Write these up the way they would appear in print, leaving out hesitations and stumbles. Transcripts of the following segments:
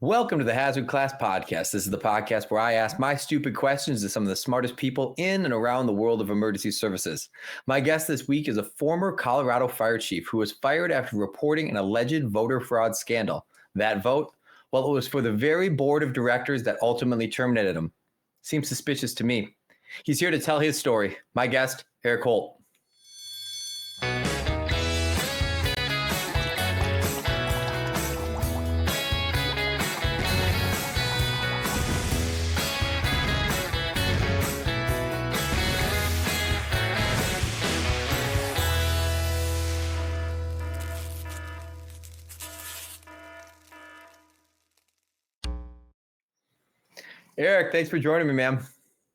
Welcome to the Hazard Class Podcast. This is the podcast where I ask my stupid questions to some of the smartest people in and around the world of emergency services. My guest this week is a former Colorado fire chief who was fired after reporting an alleged voter fraud scandal. That vote? Well, it was for the very board of directors that ultimately terminated him. Seems suspicious to me. He's here to tell his story. My guest, Erik Holt. Erik, thanks for joining me, man.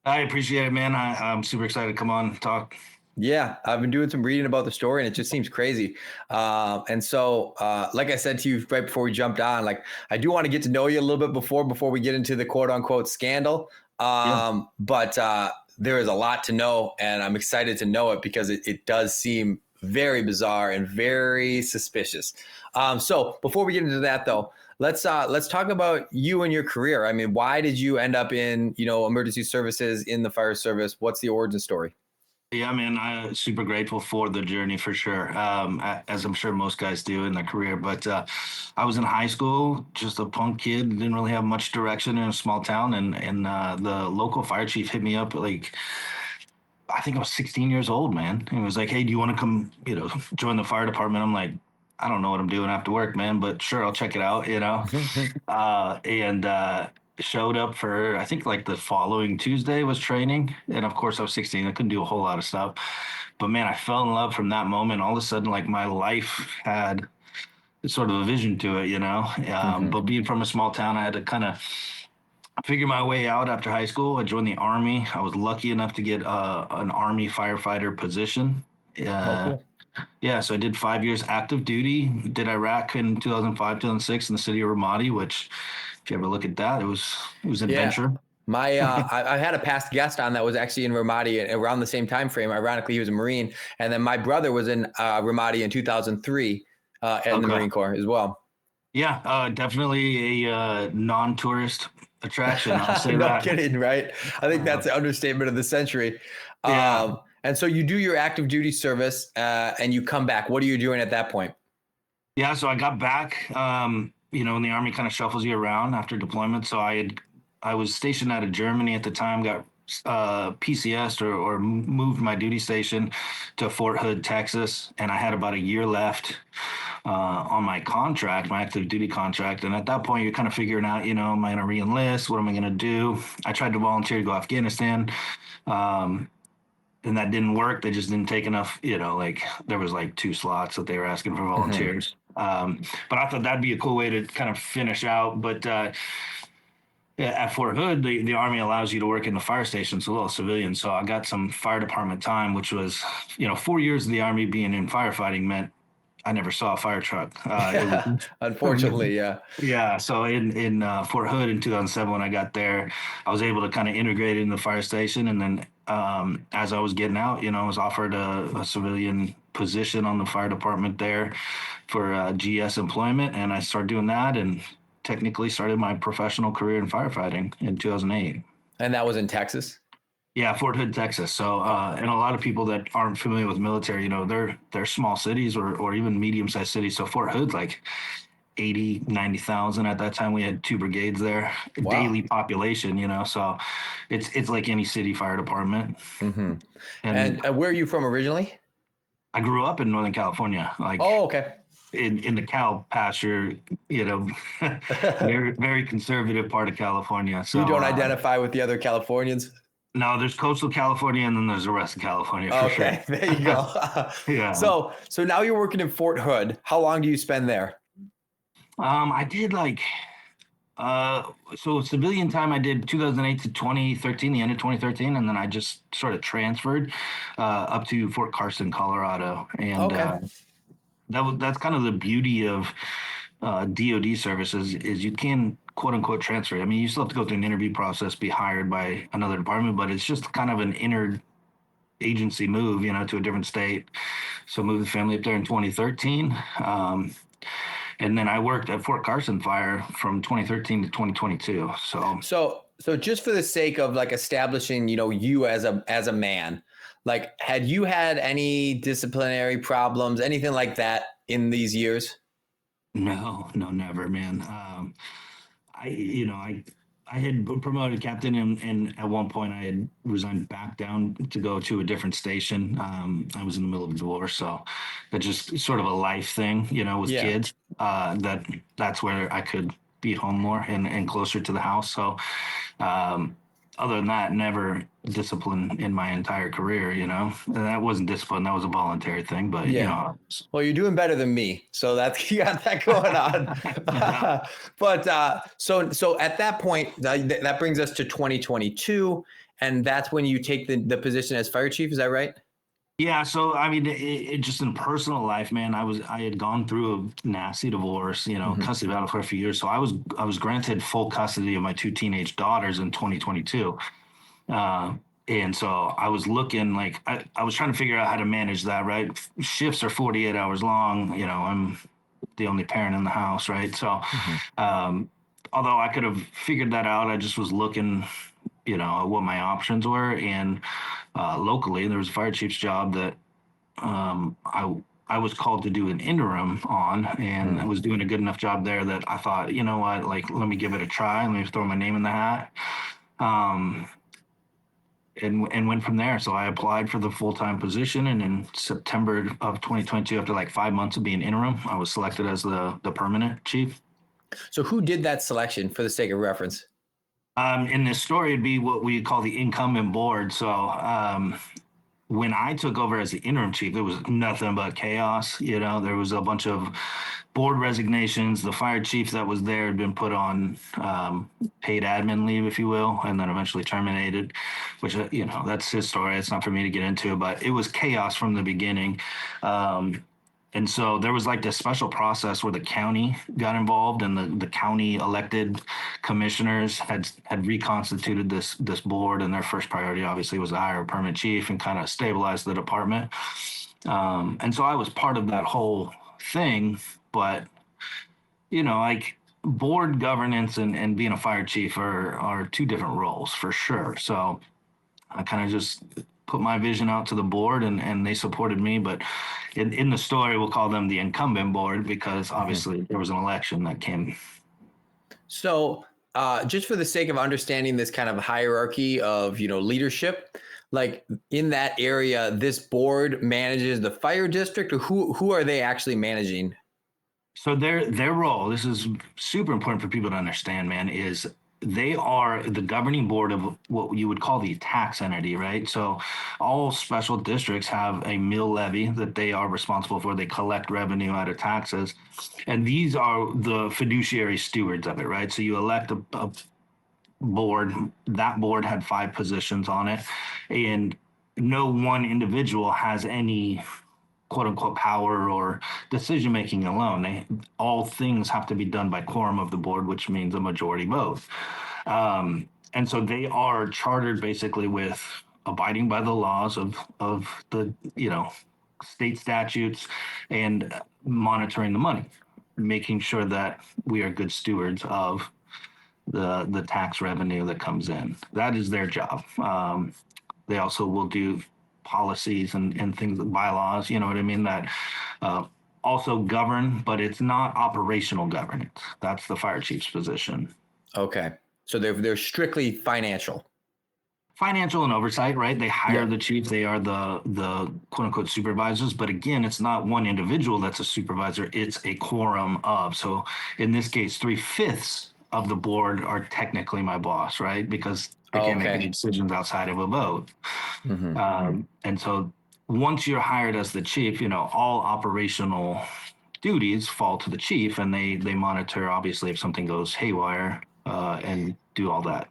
I appreciate it, man. I'm super excited to come on and talk. Yeah, I've been doing some reading about the story, and it just seems crazy. And so, like I said to you right before we jumped on, like I do want to get to know you a little bit before we get into the quote unquote scandal. But there is a lot to know, and I'm excited to know it because it does seem very bizarre and very suspicious. So before we get into that, though, let's talk about you and your career. I mean, why did you end up in emergency services in the fire service? What's the origin story? Yeah, man, I'm super grateful for the journey for sure, as I'm sure most guys do in their career. But I was in high school, just a punk kid, didn't really have much direction in a small town. And the local fire chief hit me up like, I think I was 16 years old, man. He was like, hey, do you want to come, join the fire department? I'm like, I don't know what I'm doing after work, man, but sure, I'll check it out, and showed up for, I think like the following Tuesday was training. And of course I was 16. I couldn't do a whole lot of stuff, but man, I fell in love from that moment. All of a sudden, like my life had sort of a vision to it, but being from a small town, I had to kind of figure my way out after high school. I joined the Army. I was lucky enough to get an Army firefighter position. Cool. Yeah, so I did 5 years active duty, did Iraq in 2005, 2006 in the city of Ramadi, which if you ever look at that, it was an adventure. My I had a past guest on that was actually in Ramadi around the same time frame. Ironically, he was a Marine. And then my brother was in Ramadi in 2003 in the Marine Corps as well. Yeah, definitely a non-tourist attraction. I'll say no that. kidding, right? I think that's the understatement of the century. Yeah. And so you do your active duty service and you come back. What are you doing at that point? Yeah, so I got back, and the Army kind of shuffles you around after deployment. So I was stationed out of Germany at the time, got PCS'd or moved my duty station to Fort Hood, Texas. And I had about a year left on my contract, my active duty contract. And at that point, you're kind of figuring out, am I going to re-enlist? What am I going to do? I tried to volunteer to go Afghanistan. And that didn't work. They just didn't take enough, there was like 2 slots that they were asking for volunteers. But I thought that'd be a cool way to kind of finish out. But at Fort Hood, the Army allows you to work in the fire station, so a little civilian. So I got some fire department time, which was, 4 years of the Army being in firefighting meant I never saw a fire truck. Unfortunately, yeah. Yeah. So in Fort Hood in 2007, when I got there, I was able to kind of integrate it in the fire station. And then as I was getting out, I was offered a civilian position on the fire department there for GS employment. And I started doing that and technically started my professional career in firefighting in 2008. And that was in Texas? Yeah, Fort Hood, Texas. So, and a lot of people that aren't familiar with military, they're small cities or even medium-sized cities. So Fort Hood's like 80, 90,000. At that time, we had 2 brigades there, daily population, so it's like any city fire department. Mm-hmm. And where are you from originally? I grew up in Northern California. Okay. In the cow pasture, very, very conservative part of California. So you don't identify with the other Californians? No, there's coastal California, and then there's the rest of California. Okay, sure. There you go. Yeah. So now you're working in Fort Hood. How long do you spend there? I did so civilian time I did 2008 to 2013, the end of 2013, and then I just sort of transferred up to Fort Carson, Colorado, and that's kind of the beauty of DoD services is you can quote unquote transfer. I mean, you still have to go through an interview process, be hired by another department, but it's just kind of an agency move, to a different state. So moved the family up there in 2013. And then I worked at Fort Carson Fire from 2013 to 2022. So just for the sake of like establishing, you as a man, like, had you had any disciplinary problems, anything like that in these years? No, never, man. I had been promoted captain, and at one point I had resigned back down to go to a different station. I was in the middle of a divorce, so that just sort of a life thing, with Yeah. kids. That's where I could be home more and closer to the house. So, um, other than that, never discipline in my entire career. And that wasn't discipline; that was a voluntary thing. But Yeah. Well, you're doing better than me, so that's you got that going on. But so at that point, that brings us to 2022, and that's when you take the position as fire chief. Is that right? Yeah, so I mean, it just in personal life, man, I had gone through a nasty divorce, custody battle for a few years. So I was granted full custody of my two teenage daughters in 2022. Uh, and so I was looking like I was trying to figure out how to manage that, right? Shifts are 48 hours long. I'm the only parent in the house, right? So, um, although I could have figured that out, I just was looking, what my options were. And locally, there was a fire chief's job that I was called to do an interim on, and I was doing a good enough job there that I thought, you know what, like, let me give it a try. Let me throw my name in the hat. Um, and went from there. So I applied for the full-time position, and in September of 2022, after like 5 months of being interim, I was selected as the permanent chief. So who did that selection, for the sake of reference? In this story, it'd be what we call the incumbent board. So when I took over as the interim chief, it was nothing but chaos. There was a bunch of board resignations. The fire chief that was there had been put on paid admin leave, if you will, and then eventually terminated, which, that's his story. It's not for me to get into, but it was chaos from the beginning. And so there was like this special process where the county got involved, and the county elected commissioners had reconstituted this board, and their first priority obviously was to hire a permanent chief and kind of stabilize the department. And so I was part of that whole thing, but like board governance and being a fire chief are two different roles for sure. So I kind of just put my vision out to the board, and they supported me. But in the story, we'll call them the incumbent board because obviously there was an election that came. So just for the sake of understanding this kind of hierarchy of, leadership, like in that area, this board manages the fire district, or who are they actually managing? So their role, this is super important for people to understand, man, is they are the governing board of what you would call the tax entity, right? So all special districts have a mill levy that they are responsible for. They collect revenue out of taxes, and these are the fiduciary stewards of it, right? So you elect a board. That board had 5 positions on it, and no one individual has any quote unquote power or decision making alone. All things have to be done by quorum of the board, which means a majority vote. And so they are chartered basically with abiding by the laws of the state statutes and monitoring the money, making sure that we are good stewards of the tax revenue that comes in. That is their job. They also will do policies and things, bylaws, you know what I mean, that also govern, but it's not operational governance. That's the fire chief's position. Okay. So they're strictly financial. Financial and oversight, right? They hire the chief. They are the quote unquote supervisors. But again, it's not one individual that's a supervisor. It's a quorum of. So in this case, 3/5 of the board are technically my boss, right? Because they can't make any decisions outside of a vote. And so once you're hired as the chief, all operational duties fall to the chief, and they monitor, obviously, if something goes haywire, and do all that.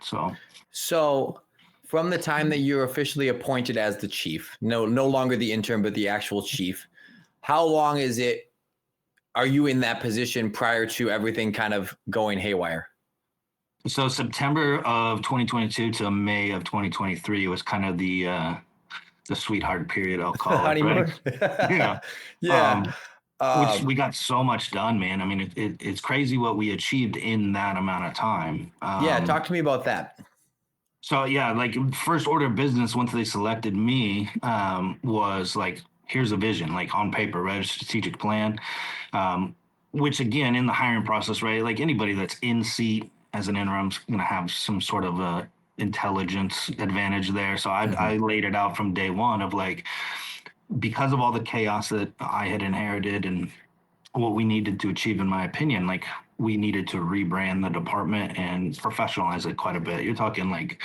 So from the time that you're officially appointed as the chief, no longer the intern, but the actual chief, how long are you in that position prior to everything kind of going haywire? So September of 2022 to May of 2023 was kind of the sweetheart period, I'll call it. Honeymoon. Right? Yeah. Yeah. Which we got so much done, man. I mean, it's crazy what we achieved in that amount of time. Yeah, talk to me about that. So yeah, like first order of business once they selected me was like, here's a vision, like on paper, right? A strategic plan. Which again, in the hiring process, right? Like anybody that's in seat as an interim is going to have some sort of a intelligence advantage there. So I laid it out from day one of like, because of all the chaos that I had inherited and what we needed to achieve, in my opinion, like we needed to rebrand the department and professionalize it quite a bit. You're talking like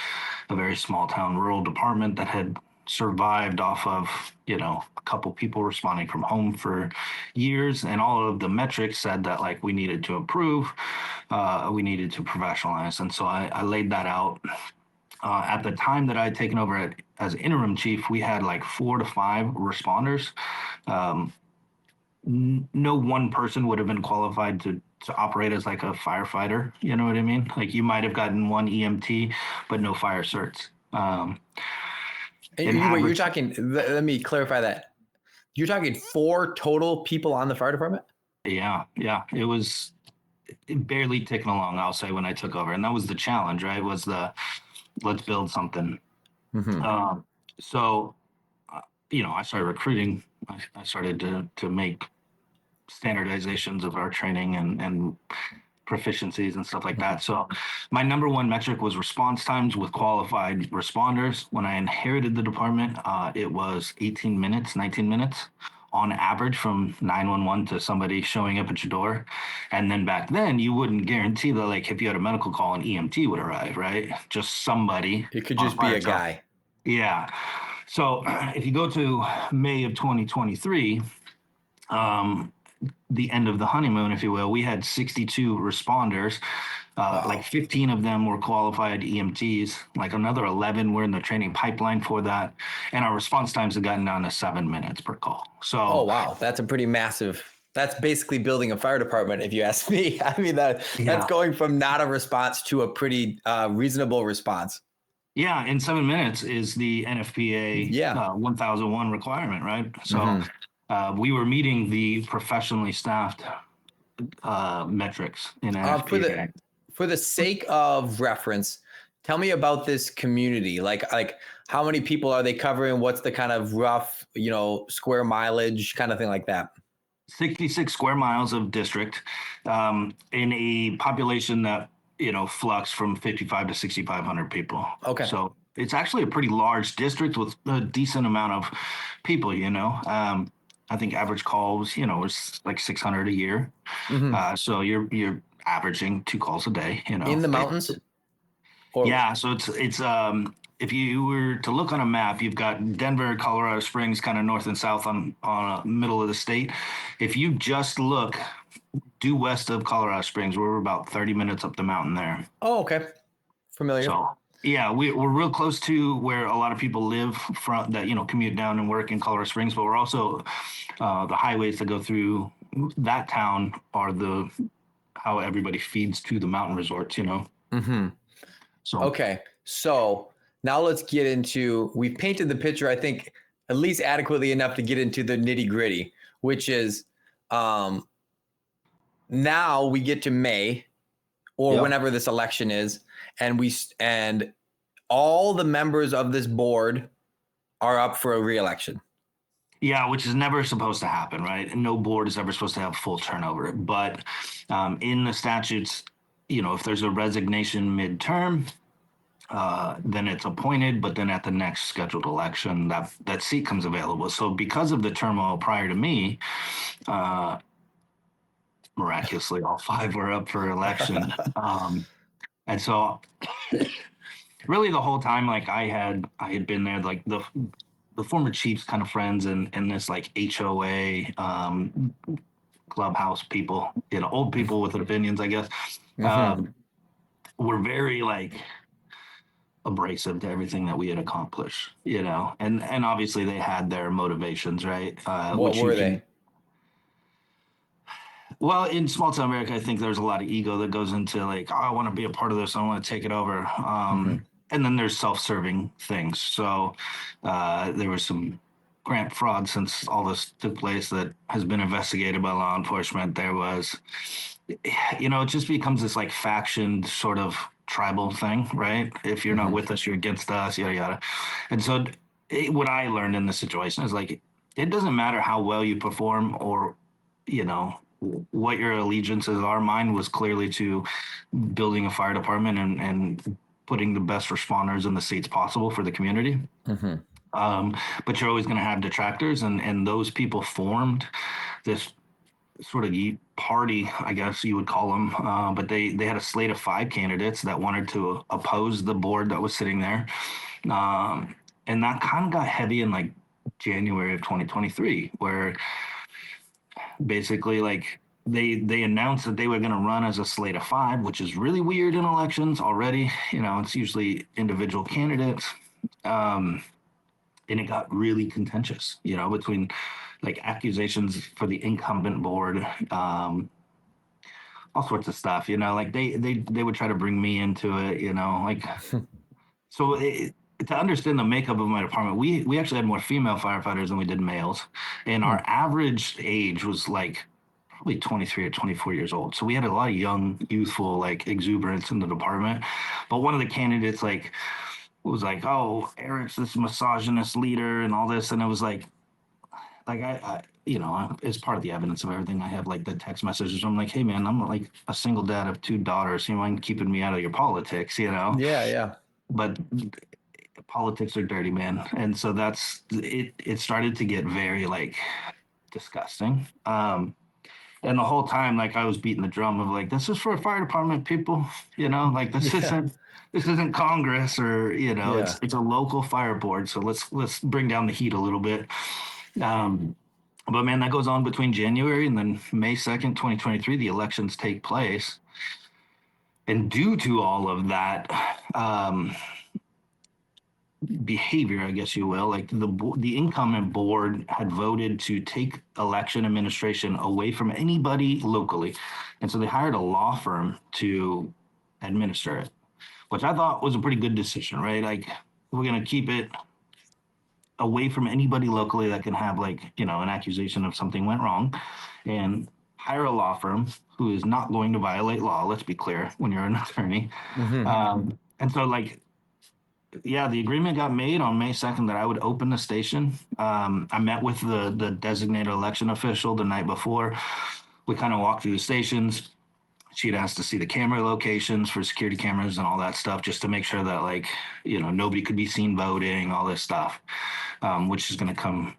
a very small town rural department that had survived off of, a couple people responding from home for years, and all of the metrics said that like we needed to improve, we needed to professionalize. And so I laid that out. At the time that I had taken over as interim chief, we had like 4 to 5 responders. No one person would have been qualified to operate as like a firefighter. You know what I mean? Like you might have gotten one EMT, but no fire certs. You're talking, let me clarify that. You're talking 4 total people on the fire department? Yeah. It was barely ticking along, I'll say, when I took over. And that was the challenge, right? Was let's build something. So, I started recruiting. I started to make standardizations of our training and proficiencies and stuff like that. So my number one metric was response times with qualified responders. When I inherited the department, it was 18 minutes, 19 minutes on average from 911 to somebody showing up at your door. And then back then you wouldn't guarantee that like if you had a medical call, an EMT would arrive, right? Just somebody. It could just be a guy. Yeah. So if you go to May of 2023, the end of the honeymoon, if you will, we had 62 responders. Wow. Like 15 of them were qualified EMTs. Like another 11 were in the training pipeline for that. And our response times have gotten down to 7 minutes per call. So, oh, wow. That's a pretty massive. That's basically building a fire department, if you ask me. I mean, that's going from not a response to a pretty reasonable response. Yeah. And 7 minutes is the NFPA 1001 requirement, right? So we were meeting the professionally staffed metrics in NFPA. For the sake of reference, tell me about this community. Like how many people are they covering? What's the kind of rough, square mileage kind of thing like that? 66 square miles of district in a population that, flux from 55 to 6,500 people. Okay. So it's actually a pretty large district with a decent amount of people, I think average calls, was like 600 a year. So you're averaging 2 calls a day, in the mountains. Yeah. So it's if you were to look on a map, you've got Denver, Colorado Springs, kind of north and south on middle of the state. If you just look due west of Colorado Springs, we're about 30 minutes up the mountain there. Oh, okay. Familiar. So yeah, we're real close to where a lot of people live from that, commute down and work in Colorado Springs, but we're also the highways that go through that town are how everybody feeds to the mountain resorts, So okay. So now let's get into, we've painted the picture, I think, at least adequately enough to get into the nitty gritty, which is now we get to May or whenever this election is, and all the members of this board are up for a re-election. Yeah, which is never supposed to happen, right? And no board is ever supposed to have full turnover. But in the statutes, if there's a resignation midterm, then it's appointed, but then at the next scheduled election, that seat comes available. So because of the turmoil prior to me, miraculously, all 5 were up for election. And so really the whole time, like I had been there, like the former chief's kind of friends and this like HOA clubhouse people, old people with opinions, I guess, were very like abrasive to everything that we had accomplished, and obviously they had their motivations, right? What were they? Well, in small town America, I think there's a lot of ego that goes into like, oh, I want to be a part of this. I want to take it over. And then there's self-serving things. So there was some grant fraud since all this took place that has been investigated by law enforcement. There was, it just becomes this like faction sort of tribal thing, right? If you're not with us, you're against us, yada yada. And so, what I learned in this situation is like, it doesn't matter how well you perform or, what your allegiances are. Mine was clearly to building a fire department and putting the best responders in the seats possible for the community. But you're always going to have detractors, and those people formed this sort of party, I guess you would call them. But they had a slate of 5 candidates that wanted to oppose the board that was sitting there. And that kind of got heavy in like January of 2023, where basically like they announced that they were going to run as a slate of 5, which is really weird in elections already. It's usually individual candidates. And it got really contentious, between like accusations for the incumbent board, all sorts of stuff, like they would try to bring me into it, like, so to understand the makeup of my department, we actually had more female firefighters than we did males. And our average age was like probably 23 or 24 years old. So we had a lot of young, youthful, like exuberance in the department. But one of the candidates, like, was like, oh, Eric's this misogynist leader and all this. And it was like I as part of the evidence of everything, I have like the text messages. I'm like, hey man, I'm like a single dad of 2 daughters. You mind keeping me out of your politics, Yeah. But politics are dirty, man. And so that's it. It started to get very like disgusting. And the whole time, like I was beating the drum of like, this is for a fire department, people, like this isn't Congress or, it's a local fire board. So let's bring down the heat a little bit. But man, that goes on between January and then May 2nd, 2023, the elections take place. And due to all of that, behavior, I guess you will, like the incumbent board had voted to take election administration away from anybody locally. And so they hired a law firm to administer it, which I thought was a pretty good decision, right? Like, we're going to keep it away from anybody locally that can have like, an accusation of something went wrong, and hire a law firm who is not going to violate law. Let's be clear when you're an attorney. And so like, yeah, the agreement got made on May 2nd that I would open the station. I met with the designated election official the night before. We kind of walked through the stations. She'd asked to see the camera locations for security cameras and all that stuff, just to make sure that like, nobody could be seen voting, all this stuff, which is going to come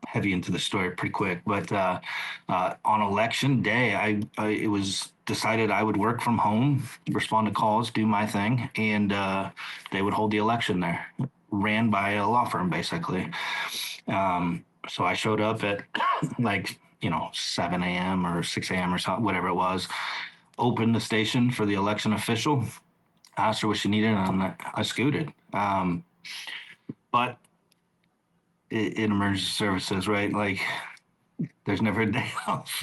heavy into the story pretty quick. But on election day, it was decided I would work from home, respond to calls, do my thing, and they would hold the election there, ran by a law firm, basically. So I showed up at like, 7 a.m. or 6 a.m. or something, whatever it was, opened the station for the election official, asked her what she needed, and I scooted. But in emergency services, right? Like, there's never a day off.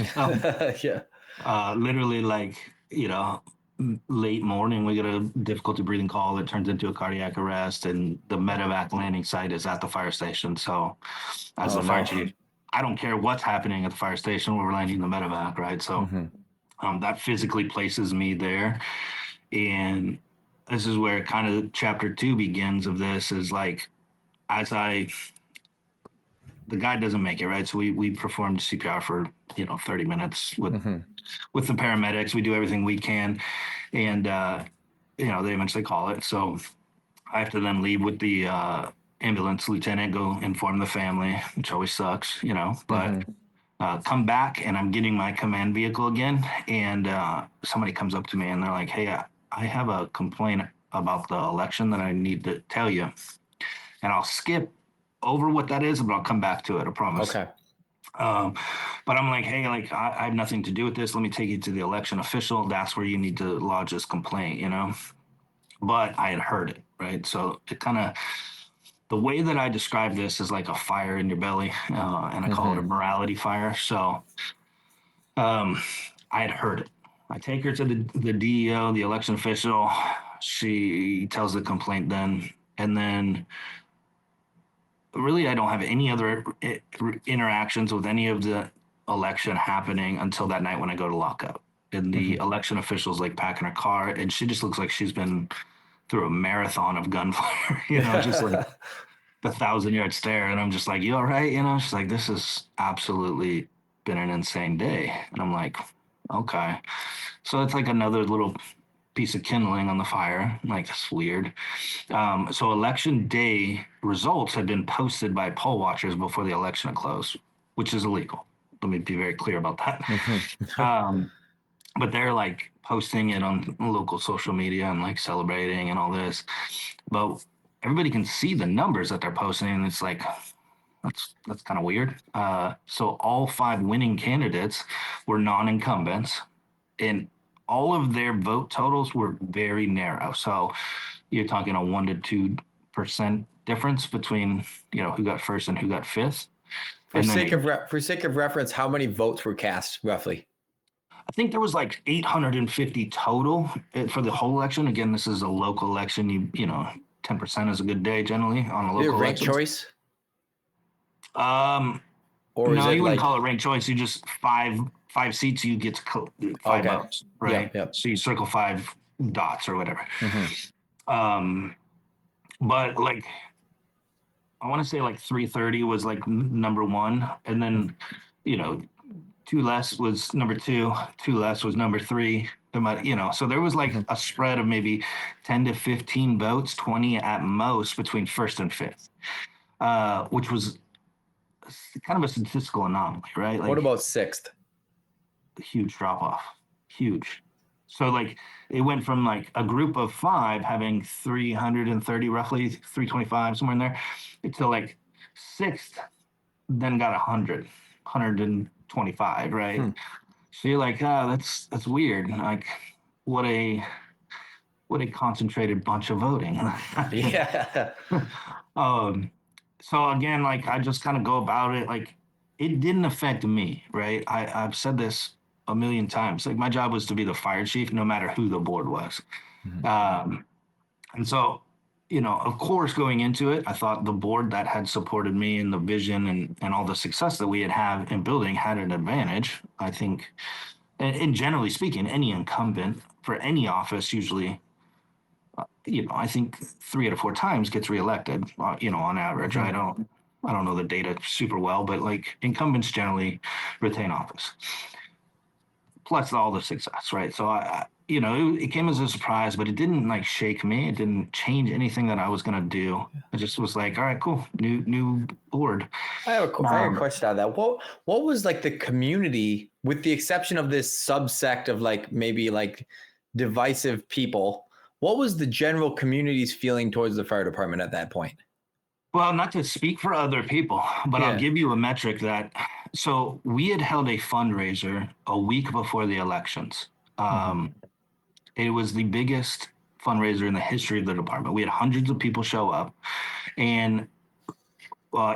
Yeah. Literally, like, late morning, we get a difficulty breathing call that turns into a cardiac arrest, and the medevac landing site is at the fire station. So, as the fire chief, I don't care what's happening at the fire station, we're landing the medevac, right? So, that physically places me there. And this is where kind of chapter 2 begins of this, is like, the guy doesn't make it, right? So we performed CPR for 30 minutes with the paramedics. We do everything we can, and they eventually call it. So I have to then leave with the ambulance lieutenant, go inform the family, which always sucks, But come back, and I'm getting my command vehicle again, and somebody comes up to me and they're like, "Hey, I have a complaint about the election that I need to tell you," and I'll skip over what that is, but I'll come back to it, I promise. Okay. But I'm like, hey, like, I have nothing to do with this. Let me take you to the election official. That's where you need to lodge this complaint, But I had heard it, right? So it kind of, the way that I describe this is like a fire in your belly, and I call it a morality fire. So I had heard it. I take her to the DEO, the election official. She tells the complaint then, and then really, I don't have any other interactions with any of the election happening until that night when I go to lockup. And the election officials like packing her car, and she just looks like she's been through a marathon of gunfire, just like the 1,000-yard stare. And I'm just like, you all right? She's like, this has absolutely been an insane day. And I'm like, okay. So it's like another little piece of kindling on the fire. I'm like, that's weird. So election day results had been posted by poll watchers before the election had closed, which is illegal. Let me be very clear about that. But they're like posting it on local social media and like celebrating and all this. But everybody can see the numbers that they're posting, and it's like, that's kind of weird. So all 5 winning candidates were non-incumbents, and all of their vote totals were very narrow. So you're talking a 1 to 2% difference between who got first and who got fifth. For sake of reference, how many votes were cast roughly? I think there was like 850 total for the whole election. Again, this is a local election. 10% is a good day generally on a local ranked election. Choice? Or no, you wouldn't call it ranked choice. You just five seats. You get to 5 votes, right? Yep. So you circle 5 dots or whatever. But like, I want to say like 330 was like number 1, and then 2 less was number 2, 2 less was number 3. So there was like a spread of maybe 10 to 15 votes, 20 at most between first and fifth, which was kind of a statistical anomaly, right? Like, what about sixth? Huge drop off, huge. So like it went from like a group of 5 having 330, roughly 325, somewhere in there, to like sixth, then got 125, right? So you're like, that's weird. Like, what a concentrated bunch of voting. Yeah. So again, like I just kind of go about it. Like, it didn't affect me, right? I've said this a million times. Like, my job was to be the fire chief, no matter who the board was. And so, of course, going into it, I thought the board that had supported me in the vision and all the success that we had in building had an advantage. I think, and generally speaking, any incumbent for any office usually, I think 3 out of 4 times gets reelected, on average. I don't know the data super well, but like incumbents generally retain office. Plus all the success, right? So it came as a surprise, but it didn't like shake me. It didn't change anything that I was gonna do. I just was like, all right, cool, new board. I have a question on that. What was like the community, with the exception of this subsect of like maybe like divisive people? What was the general community's feeling towards the fire department at that point? Well, not to speak for other people, but I'll give you a metric that. So we had held a fundraiser a week before the elections. It was the biggest fundraiser in the history of the department. We had hundreds of people show up, and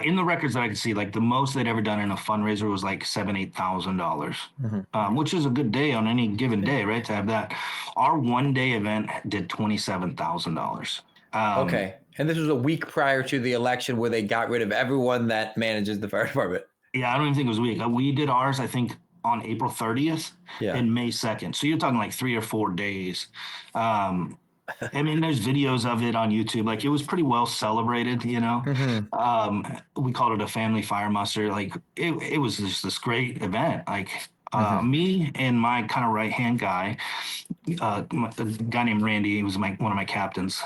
in the records that I could see, like the most they'd ever done in a fundraiser was like $7,000-8,000, which is a good day on any given day, right? To have that. Our 1-day event did $27,000. Okay. And this was a week prior to the election where they got rid of everyone that manages the fire department. Yeah, I don't even think it was a week. We did ours, I think, on April 30th and May 2nd. So you're talking like 3 or 4 days. I mean, there's videos of it on YouTube. Like, it was pretty well celebrated, we called it a family fire muster. Like, it was just this great event. Like, me and my kind of right-hand guy, a guy named Randy, he was one of my captains.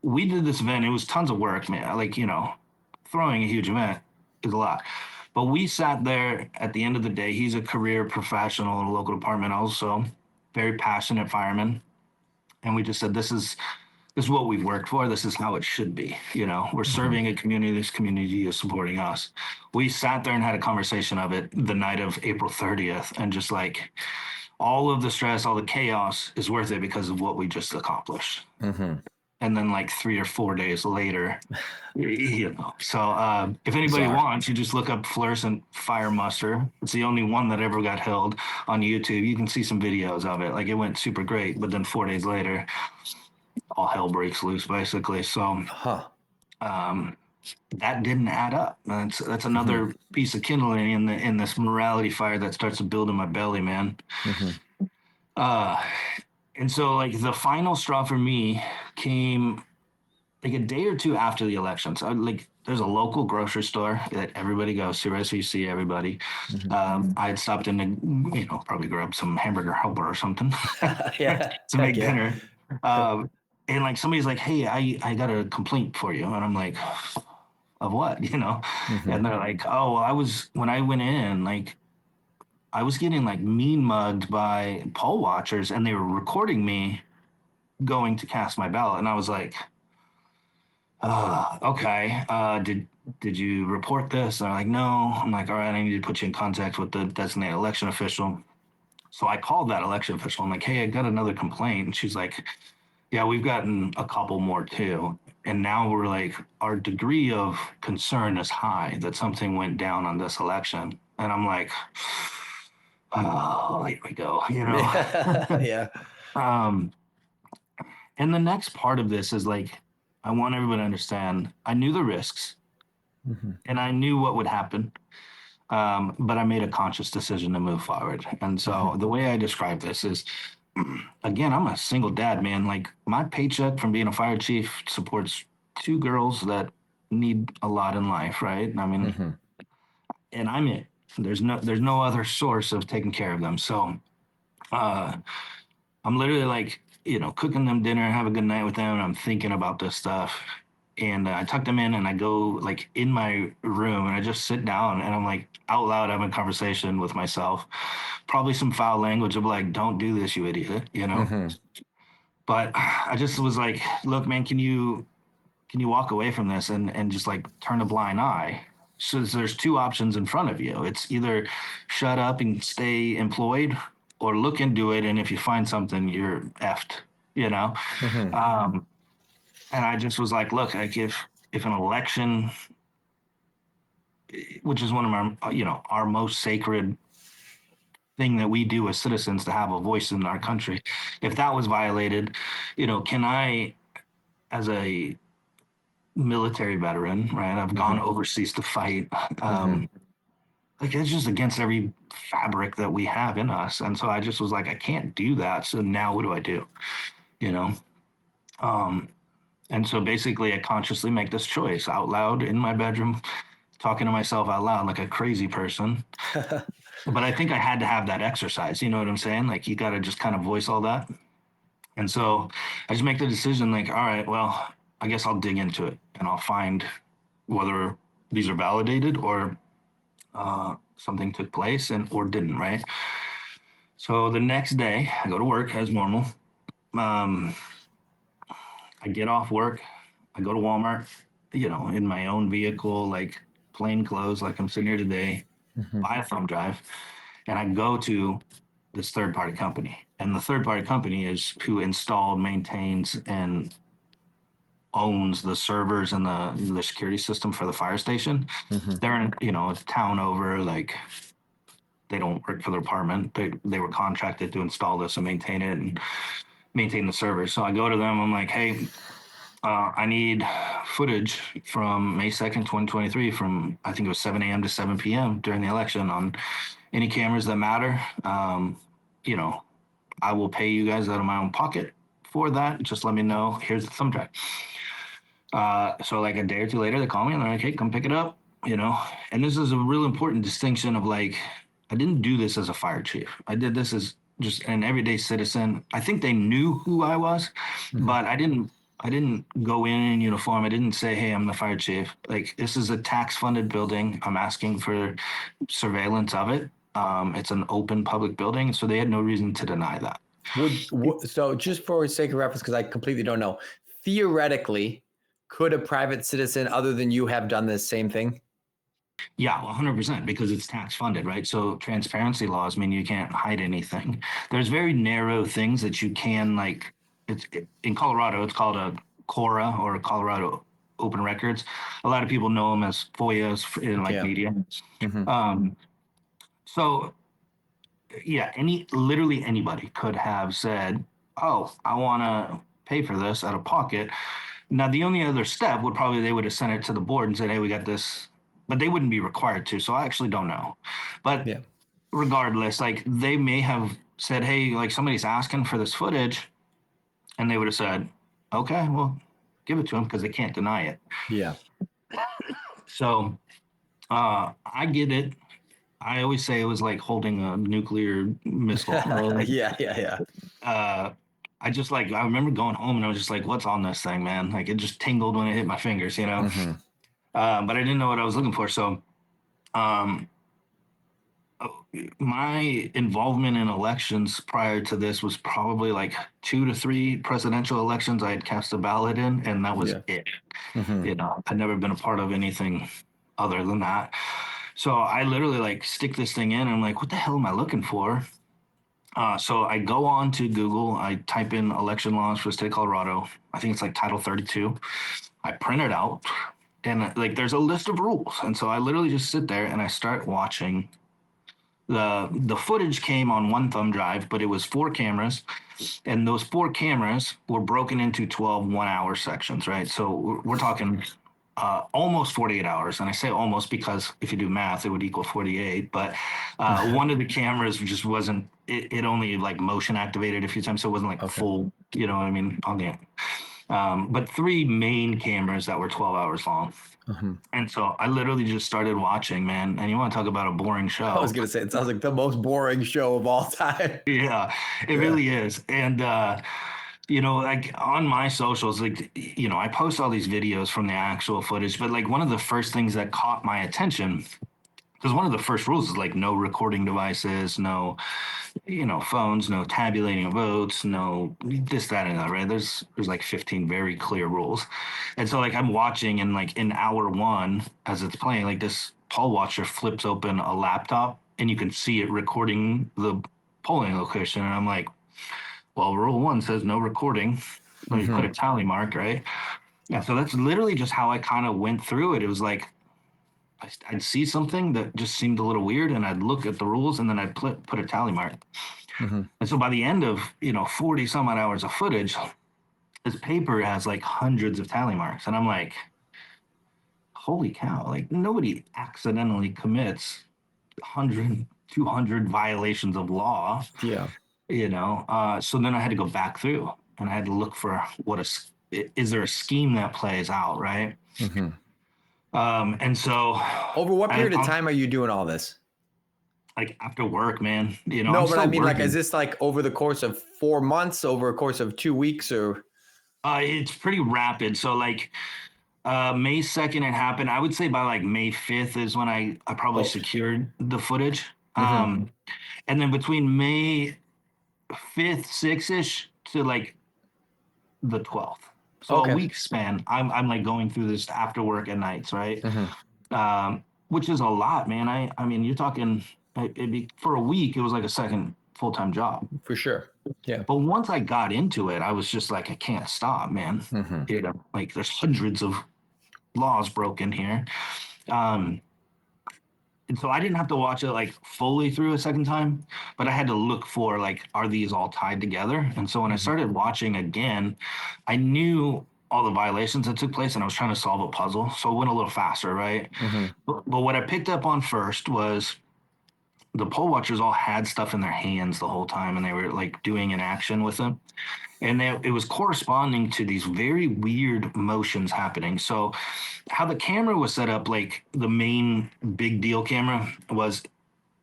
We did this event. It was tons of work, man. Like, throwing a huge event is a lot. But we sat there at the end of the day. He's a career professional in a local department, also very passionate fireman. And we just said, this is what we've worked for. This is how it should be. We're serving a community. This community is supporting us. We sat there and had a conversation of it the night of April 30th. And just like, all of the stress, all the chaos is worth it because of what we just accomplished. And then like 3 or 4 days later, So if anybody wants, you just look up Fluorescent Fire Muster. It's the only one that ever got held on YouTube. You can see some videos of it. Like, it went super great, but then 4 days later, all hell breaks loose, basically. So, that didn't add up. That's another piece of kindling in this morality fire that starts to build in my belly, man. Uh, and so like the final straw for me came like a day or two after the election. So like there's a local grocery store that everybody goes to, right? So you see everybody. I had stopped in to, probably grab some hamburger helper or something Yeah. to make dinner. And like somebody's like, hey, I got a complaint for you. And I'm like, of what? And they're like, oh, well, when I went in, like I was getting like mean mugged by poll watchers and they were recording me going to cast my ballot. And I was like, okay. Did you report this? And they're like, no. I'm like, all right, I need to put you in contact with the designated election official. So I called that election official. I'm like, hey, I got another complaint. And she's like, yeah, we've gotten a couple more too. And now we're like, our degree of concern is high that something went down on this election. And I'm like, oh, here we go, Yeah. Um, and the next part of this is like, I want everybody to understand I knew the risks and I knew what would happen. But I made a conscious decision to move forward. And so the way I describe this is, again, I'm a single dad, man. Like my paycheck from being a fire chief supports two girls that need a lot in life, right? I mean, and I'm it. There's no other source of taking care of them. So I'm literally like, cooking them dinner, have a good night with them. And I'm thinking about this stuff. And I tuck them in and I go like in my room and I just sit down and I'm like out loud having a conversation with myself. Probably some foul language of like, don't do this, you idiot. But I just was like, look, man, can you walk away from this and just like turn a blind eye? So there's two options in front of you. It's either shut up and stay employed or look into it. And if you find something, you're effed, you know? And I just was like, look, like if an election, which is one of our most sacred thing that we do as citizens to have a voice in our country, if that was violated, can I, as a military veteran, right? I've gone overseas to fight. Like it's just against every fabric that we have in us. And so I just was like, I can't do that. So now what do I do? You know? And so basically I consciously make this choice out loud in my bedroom, talking to myself out loud like a crazy person. But I think I had to have that exercise. You know what I'm saying? Like you got to just kind of voice all that. And so I just make the decision like, all right, well, I guess I'll dig into it and I'll find whether these are validated or something took place or didn't, right? So the next day I go to work as normal. I get off work. I go to Walmart, in my own vehicle, like plain clothes, like I'm sitting here today, buy a thumb drive, and I go to this third party company. And the third party company is who installed, maintains, and owns the servers and the security system for the fire station. They're in, a town over, like they don't work for the department. They were contracted to install this and maintain it and maintain the servers. So I go to them. I'm like, hey, I need footage from May 2nd, 2023, from I think it was 7 a.m. to 7 p.m. during the election on any cameras that matter. I will pay you guys out of my own pocket for that. Just let me know. Here's the thumb drive. So like a day or two later, they call me and they're like, hey, come pick it up, And this is a real important distinction of like, I didn't do this as a fire chief. I did this as just an everyday citizen. I think they knew who I was, but I didn't go in uniform. I didn't say, hey, I'm the fire chief. Like this is a tax funded building. I'm asking for surveillance of it. It's an open public building. So they had no reason to deny that. So just for sake of reference, because I completely don't know, theoretically, could a private citizen other than you have done this same thing? Yeah, 100%, because it's tax funded, right? So transparency laws mean you can't hide anything. There's very narrow things that you can in Colorado, it's called a CORA or a Colorado Open Records. A lot of people know them as FOIAs in media. So yeah, literally anybody could have said, oh, I want to pay for this out of pocket. Now, the only other step would probably they would have sent it to the board and said, "Hey, we got this," but they wouldn't be required to. So I actually don't know. But Yeah. regardless, like they may have said, "Hey, like somebody's asking for this footage," and they would have said, "Okay, well, give it to them," because they can't deny it. Yeah. So I get it. I always say it was like holding a nuclear missile. Yeah. Yeah. uh, I just like I remember going home and I was just like, "What's on this thing, man?" Like it just tingled when it hit my fingers, you know. Mm-hmm. But I didn't know what I was looking for. So, um, my involvement in elections prior to this was probably like 2 to 3 presidential elections I had cast a ballot in, and that was Yeah. it. Mm-hmm. You know, I'd never been a part of anything other than that. So I literally like stick this thing in, and I'm like, "What the hell am I looking for?" So I go on to Google, I type in election laws for the state of Colorado. I think it's like Title 32. I print it out, and like there's a list of rules. And so I literally just sit there and I start watching. The footage came on one thumb drive, but it was 4 cameras, and those 4 cameras were broken into 12 1-hour sections, right? So we're talking almost 48 hours. And I say almost because if you do math, it would equal 48. But one of the cameras just wasn't, it only like motion activated a few times. So it wasn't like Okay. full, you know what I mean? On the, but 3 main cameras that were 12 hours long. Mm-hmm. And so I literally just started watching, man. And you want to talk about a boring I was show? gonna say it sounds like the most boring show of all time. Yeah, it Yeah. really is. And you know, like on my socials, like you know, I post all these videos from the actual footage, but like one of the first things that caught my attention, because one of the first rules is like no recording devices, no, you know, phones, no tabulating of votes, no this, that, and that, right? There's like 15 very clear rules. And so like I'm watching and like in hour one as it's playing, like this poll watcher flips open a laptop and you can see it recording the polling location. And I'm like, well, rule one says no recording. So you put Mm-hmm. a tally mark, right? Yeah. So that's literally just how I kind of went through it. It was like I'd see something that just seemed a little weird, and I'd look at the rules, and then I'd put a tally mark. Mm-hmm. And so by the end of 40 some odd hours of footage, this paper has like hundreds of tally marks, and I'm like, holy cow! Like nobody accidentally commits 100, 200 violations of law, Yeah. So then I had to go back through, and I had to look for is there a scheme that plays out, right? Mm-hmm. And so Over what I, period of I'm time are you doing all this? like after work, man. I'm No, but I still mean, like, is working. this like over the course of 4 months, over a course of 2 weeks, or? It's pretty rapid. So like May 2nd it happened. I would say by like May 5th is when I probably Oh. secured the footage. Mm-hmm. And then between May 5th, 6th-ish to like the 12th. So a Okay. week span, I'm like going through this after work at nights, right? Mm-hmm. Which is a lot, man. I mean, you're talking it'd be for a week, it was like a second full-time job. For sure. Yeah. But once I got into it, I was just like, I can't stop, man. Mm-hmm. Like there's hundreds of laws broken here. Um, and so I didn't have to watch it like fully through a second time, but I had to look for like, are these all tied together? And so when I Mm-hmm. started watching again, I knew all the violations that took place and I was trying to solve a puzzle. So it went a little faster, right? Mm-hmm. But what I picked up on first was the poll watchers all had stuff in their hands the whole time and they were like doing an action with them. And it was corresponding to these very weird motions happening. So how the camera was set up, like the main big deal camera was,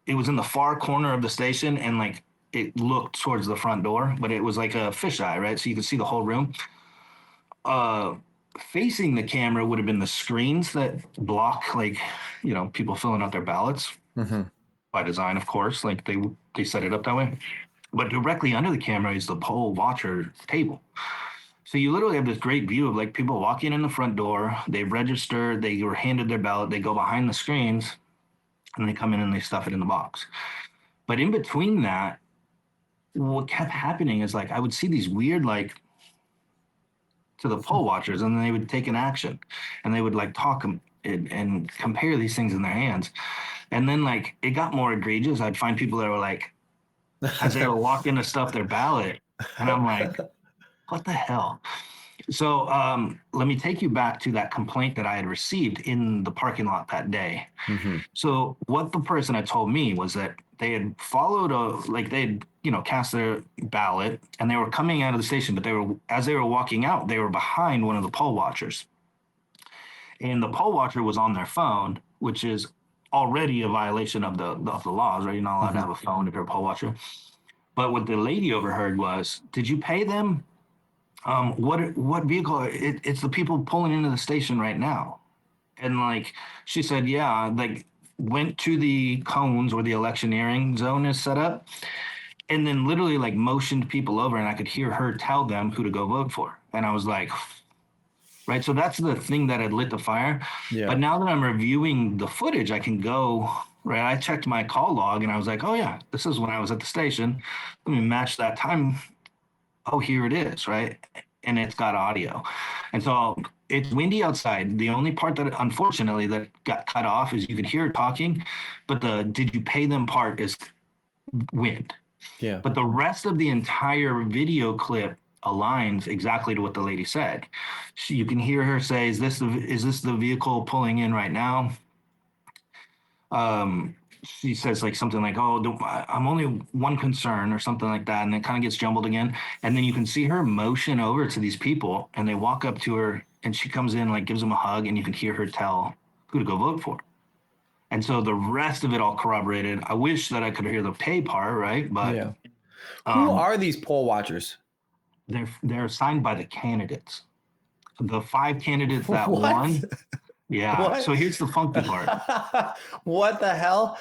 it was in the far corner of the station and like it looked towards the front door, but it was like a fisheye, right? So you could see the whole room. Uh, Facing the camera would have been the screens that block, like, people filling out their ballots Mm-hmm. by design, of course. Like they set it up that way. But directly under the camera is the poll watcher table. So you literally have this great view of like people walking in the front door, they register, they were handed their ballot, they go behind the screens, and they come in and they stuff it in the box. But in between that, what kept happening is like I would see these weird like to the poll watchers, and then they would take an action, and they would like talk and compare these things in their hands, and then like it got more egregious. I'd find people that were like, as they were walking to stuff their ballot, and I'm like, what the hell? So let me take you back to that complaint that I had received in the parking lot that day. Mm-hmm. So what the person had told me was that they had followed they had, cast their ballot and they were coming out of the station, but as they were walking out, they were behind one of the poll watchers. And the poll watcher was on their phone, which is already a violation of the laws, right? You're not allowed to have a phone if you're a poll watcher. But what the lady overheard was, did you pay them? What vehicle? It's the people pulling into the station right now. And like she said, yeah, like went to the cones where the electioneering zone is set up, and then literally like motioned people over, and I could hear her tell them who to go vote for. And I was like, right. So that's the thing that had lit the fire. Yeah. But now that I'm reviewing the footage, I can go, right. I checked my call log and I was like, oh, yeah, this is when I was at the station. Let me match that time. Oh, here it is. Right. And it's got audio. And so it's windy outside. The only part that unfortunately that got cut off is you could hear her talking, but the did you pay them part is wind. Yeah. But the rest of the entire video clip aligns exactly to what the lady said. You can hear her say, is this the vehicle pulling in right now? She says like something like, oh, I'm only one concern or something like that. And it kind of gets jumbled again. And then you can see her motion over to these people and they walk up to her and she comes in, like gives them a hug, and you can hear her tell who to go vote for. And so the rest of it all corroborated. I wish that I could hear the pay part, right? But yeah. Who are these poll watchers? They're assigned by the candidates. The 5 candidates that What? won. Yeah. What? So here's the funky part. What the hell?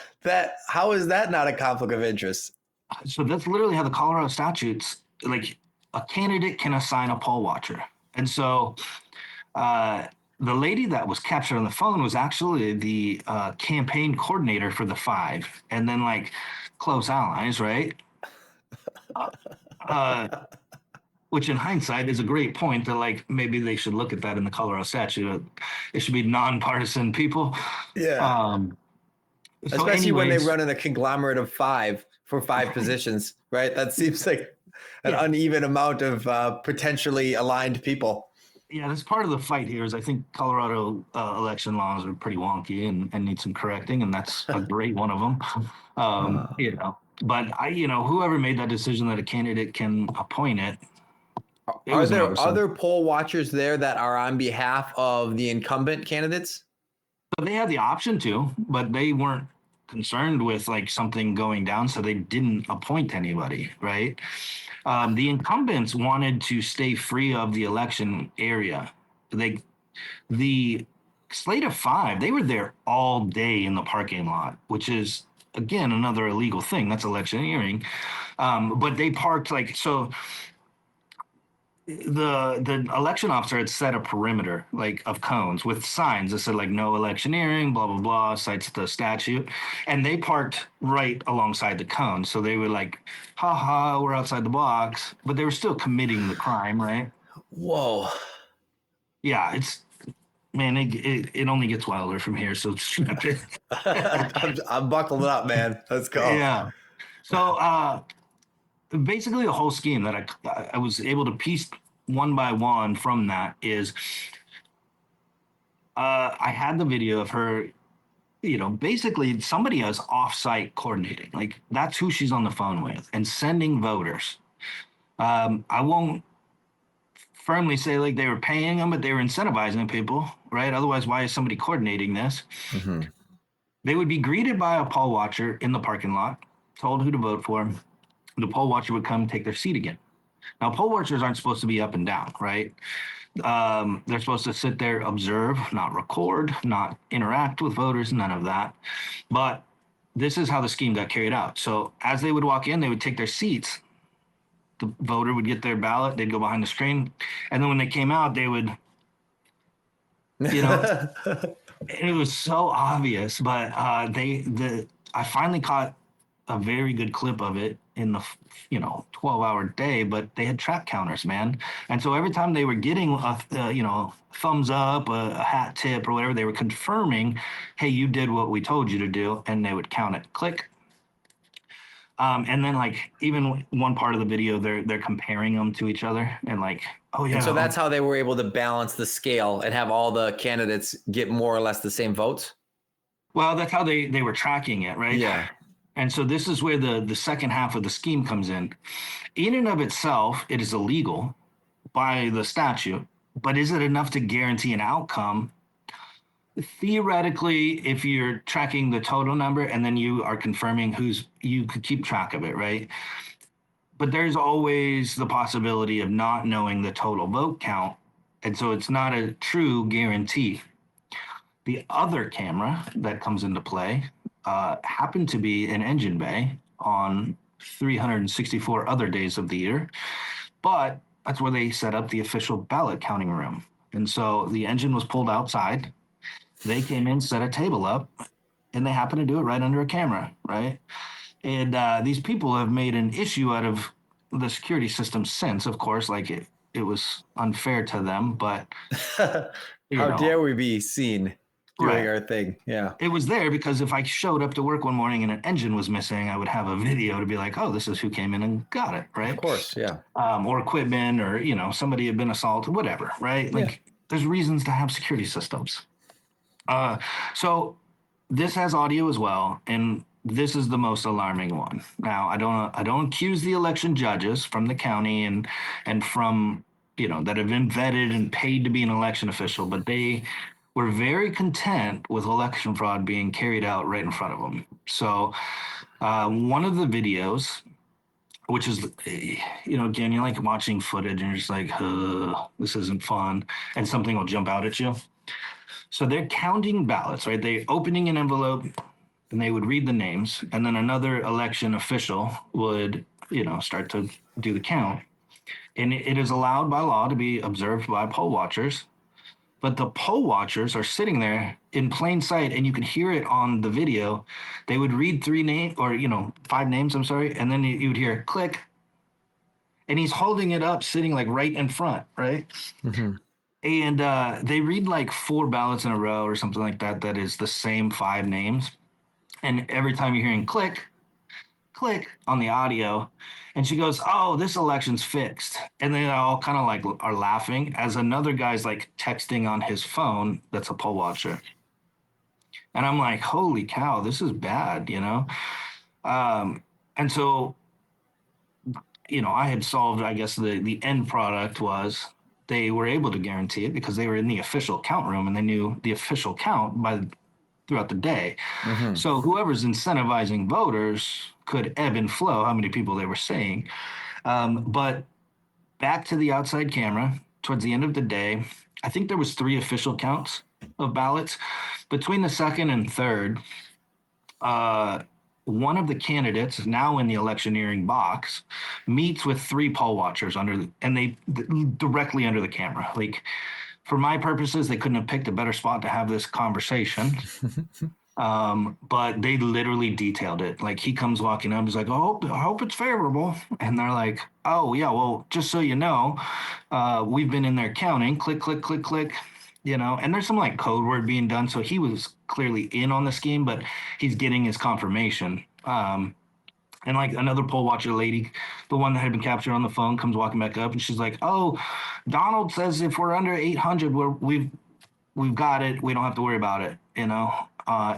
How is that not a conflict of interest? So that's literally how the Colorado statutes, like a candidate can assign a poll watcher. And so the lady that was captured on the phone was actually the campaign coordinator for the 5, and then like close allies, right? Which in hindsight is a great point that like maybe they should look at that in the Colorado statute. It should be nonpartisan people. Yeah. So especially when they anyways, run in a conglomerate of 5 for 5 positions, right? That seems like an uneven amount of potentially aligned people. Yeah, that's part of the fight here. Is I think Colorado election laws are pretty wonky and need some correcting, and that's a great one of them. But whoever made that decision that a candidate can appoint it. Are there other poll watchers there that are on behalf of the incumbent candidates? So they had the option to, but they weren't concerned with like something going down, so they didn't appoint anybody, right? The incumbents wanted to stay free of the election area. The slate of 5, they were there all day in the parking lot, which is again another illegal thing. That's electioneering. But they parked like so. The election officer had set a perimeter like of cones with signs that said like no electioneering, blah blah blah, cites the statute, and they parked right alongside the cone. So they were like, "Ha ha, we're outside the box," but they were still committing the crime, right? Whoa! Yeah, it's man, it only gets wilder from here. So strap in. I'm buckled up, man. Let's go. Yeah. So basically the whole scheme that I was able to piece one by one from that is I had the video of her, basically somebody is offsite coordinating. Like that's who she's on the phone with and sending voters. I won't firmly say like they were paying them, but they were incentivizing people, right? Otherwise, why is somebody coordinating this? Mm-hmm. They would be greeted by a poll watcher in the parking lot, told who to vote for. The poll watcher would come take their seat again. Now, poll watchers aren't supposed to be up and down, right? They're supposed to sit there, observe, not record, not interact with voters, none of that. But this is how the scheme got carried out. So as they would walk in, they would take their seats. The voter would get their ballot. They'd go behind the screen. And then when they came out, they would, it was so obvious, but I finally caught a very good clip of it in the 12-hour day, but they had track counters, man. And so every time they were getting a thumbs up, a hat tip or whatever, they were confirming, hey, you did what we told you to do, and they would count it. Click. And then like even one part of the video, they're comparing them to each other and like, oh yeah. And so that's how they were able to balance the scale and have all the candidates get more or less the same votes. Well, that's how they were tracking it, right? Yeah. And so this is where the second half of the scheme comes in. In and of itself, it is illegal by the statute, but is it enough to guarantee an outcome? Theoretically, if you're tracking the total number and then you are confirming who's, you could keep track of it, right? But there's always the possibility of not knowing the total vote count. And so it's not a true guarantee. The other camera that comes into play happened to be an engine bay on 364 other days of the year, but that's where they set up the official ballot counting room. And so the engine was pulled outside. They came in, set a table up, and they happened to do it right under a camera, right? And these people have made an issue out of the security system since, of course, like it was unfair to them, but How dare we be seen doing right. our thing? Yeah. It was there because if I showed up to work one morning and an engine was missing, I would have a video to be like, oh, this is who came in and got it, right? Of course, yeah. Or equipment, or somebody had been assaulted, whatever, right? Like there's reasons to have security systems. So this has audio as well, and this is the most alarming one. Now, I don't accuse the election judges from the county and from that have been vetted and paid to be an election official, but they were very content with election fraud being carried out right in front of them. So one of the videos, which is, again, you're like watching footage and you're just like, this isn't fun, and something will jump out at you. So they're counting ballots, right? They're opening an envelope and they would read the names, and then another election official would, start to do the count. And it is allowed by law to be observed by poll watchers, but the poll watchers are sitting there in plain sight, and you can hear it on the video. They would read 5 names, I'm sorry, and then you would hear click, and he's holding it up, sitting like right in front, right? Mm-hmm. And they read like 4 ballots in a row or something like that. That is the same 5 names. And every time you're hearing click, click on the audio, and she goes, oh, this election's fixed. And they all kind of like are laughing as another guy's like texting on his phone that's a poll watcher. And I'm like, holy cow, this is bad, And so, I had solved, I guess the end product was they were able to guarantee it because they were in the official count room and they knew the official count throughout the day. Mm-hmm. So whoever's incentivizing voters could ebb and flow how many people they were saying. But back to the outside camera, towards the end of the day, I think there was 3 official counts of ballots. Between the second and third, one of the candidates, now in the electioneering box, meets with 3 poll watchers directly under the camera. Like, for my purposes, they couldn't have picked a better spot to have this conversation. But they literally detailed it. Like, he comes walking up, he's like, oh, I hope it's favorable. And they're like, oh, yeah, well, just so you know, we've been in there counting, click, click, click, click, and there's some like code word being done. So he was clearly in on the scheme, but he's getting his confirmation. And like another poll watcher lady, the one that had been captured on the phone, comes walking back up and she's like, oh, Donald says if we're under 800, we've got it. We don't have to worry about it,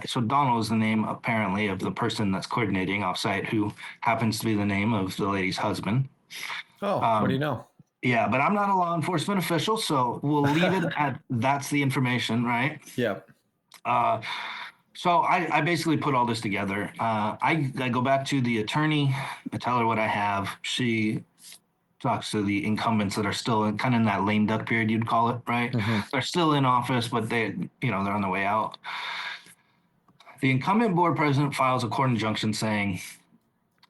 So Donald is the name, apparently, of the person that's coordinating offsite, who happens to be the name of the lady's husband. Oh, what do you know? Yeah, but I'm not a law enforcement official, so we'll leave it at that's the information, right? Yeah. So I basically put all this together. I go back to the attorney. I tell her what I have. She talks to the incumbents that are still kind of in that lame duck period, you'd call it, right? Mm-hmm. They're still in office, but they're on the way out. The incumbent board president files a court injunction saying,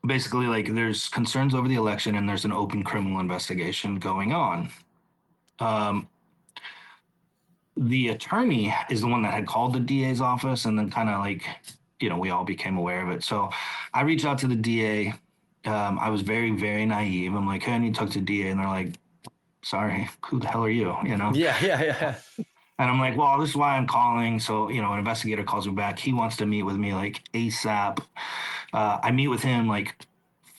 basically, like, there's concerns over the election and there's an open criminal investigation going on. The attorney is the one that had called the DA's office, and then kind of like, we all became aware of it. So I reached out to the DA. I was very, very naive. I'm like, hey, I need to talk to the DA. And they're like, sorry, who the hell are you? Yeah. And I'm like, well, this is why I'm calling. So, an investigator calls me back. He wants to meet with me like ASAP. I meet with him like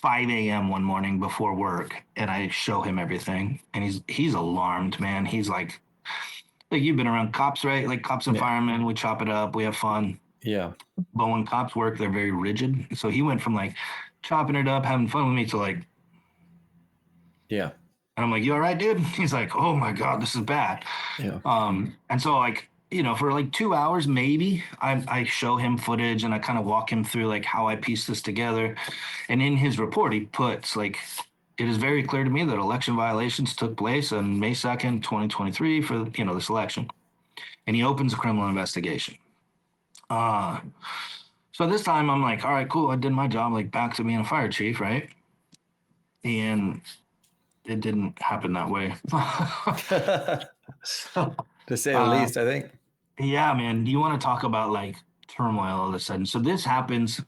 5 a.m. one morning before work, and I show him everything, and he's alarmed, man. He's like you've been around cops, right? Like cops and firemen, we chop it up, we have fun. Yeah. But when cops work, they're very rigid. So he went from like chopping it up, having fun with me to like, yeah. And I'm like, you all right, dude? He's like, oh my God, this is bad. Yeah. And so like, for like 2 hours, maybe I show him footage and I kind of walk him through like how I piece this together. And in his report, he puts like, it is very clear to me that election violations took place on May 2nd, 2023 for, this election. And he opens a criminal investigation. So this time I'm like, all right, cool. I did my job, like back to being a fire chief, right? And it didn't happen that way. So, to say the least, I think. Yeah, man. You want to talk about like turmoil all of a sudden. So this happens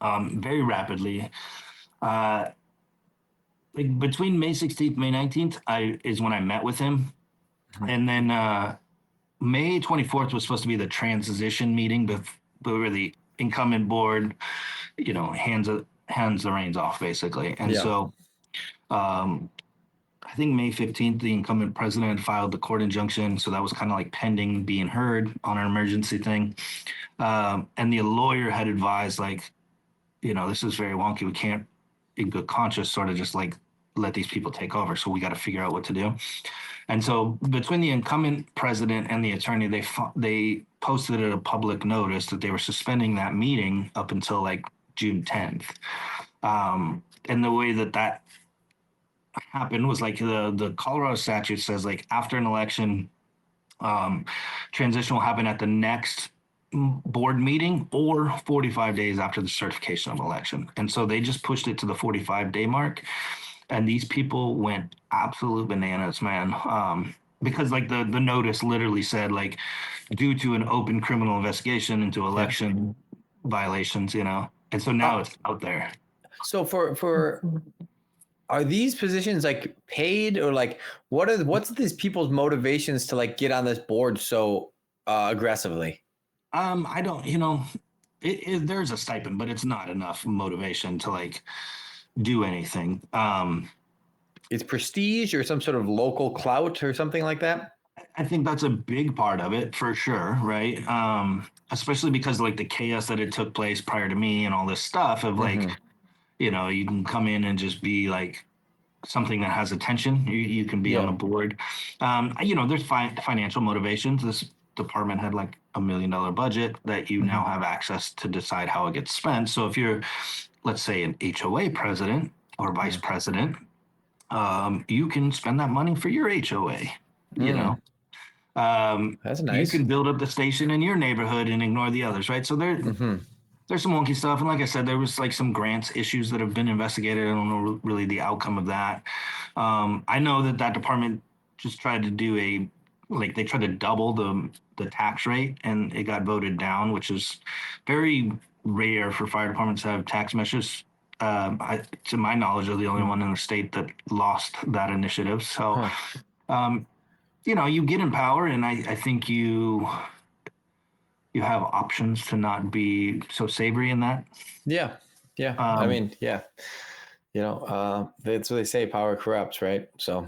very rapidly. Like between May 16th, May 19th, is when I met with him. Mm-hmm. And then May 24th was supposed to be the transition meeting, but where the incumbent board, hands the reins off basically. And so I think May 15th, the incumbent president filed the court injunction. So that was kind of like pending being heard on an emergency thing. And the lawyer had advised, like, this is very wonky. We can't, in good conscience, sort of just like let these people take over. So we got to figure out what to do. And so between the incumbent president and the attorney, they posted a public notice that they were suspending that meeting up until like June 10th. And the way that happened was like the Colorado statute says like after an election, transition will happen at the next board meeting or 45 days after the certification of election. And so they just pushed it to the 45-day mark. And these people went absolute bananas, man. Because like the notice literally said like due to an open criminal investigation into election violations, and so now it's out there. So for are these positions like paid or like what's these people's motivations to like get on this board so aggressively? I don't, there's a stipend, but it's not enough motivation to like do anything. It's prestige or some sort of local clout or something like that. I think that's a big part of it for sure, right? Especially because like the chaos that it took place prior to me and all this stuff of like, you can come in and just be like something that has attention. You can be on the board. There's financial motivations. This department had like $1 million budget that you now have access to decide how it gets spent. So if you're, let's say, an HOA president or vice president, you can spend that money for your HOA, That's nice. You can build up the station in your neighborhood and ignore the others, right? So there's some wonky stuff. And like I said, there was like some grants issues that have been investigated. I don't know really the outcome of that. I know that department just tried to do they tried to double the tax rate and it got voted down, which is very rare for fire departments to have tax measures. To my knowledge, they're the only one in the state that lost that initiative. So, you get in power, and I think you have options to not be so savory in that. Yeah. I mean, that's what they say: power corrupts, right? So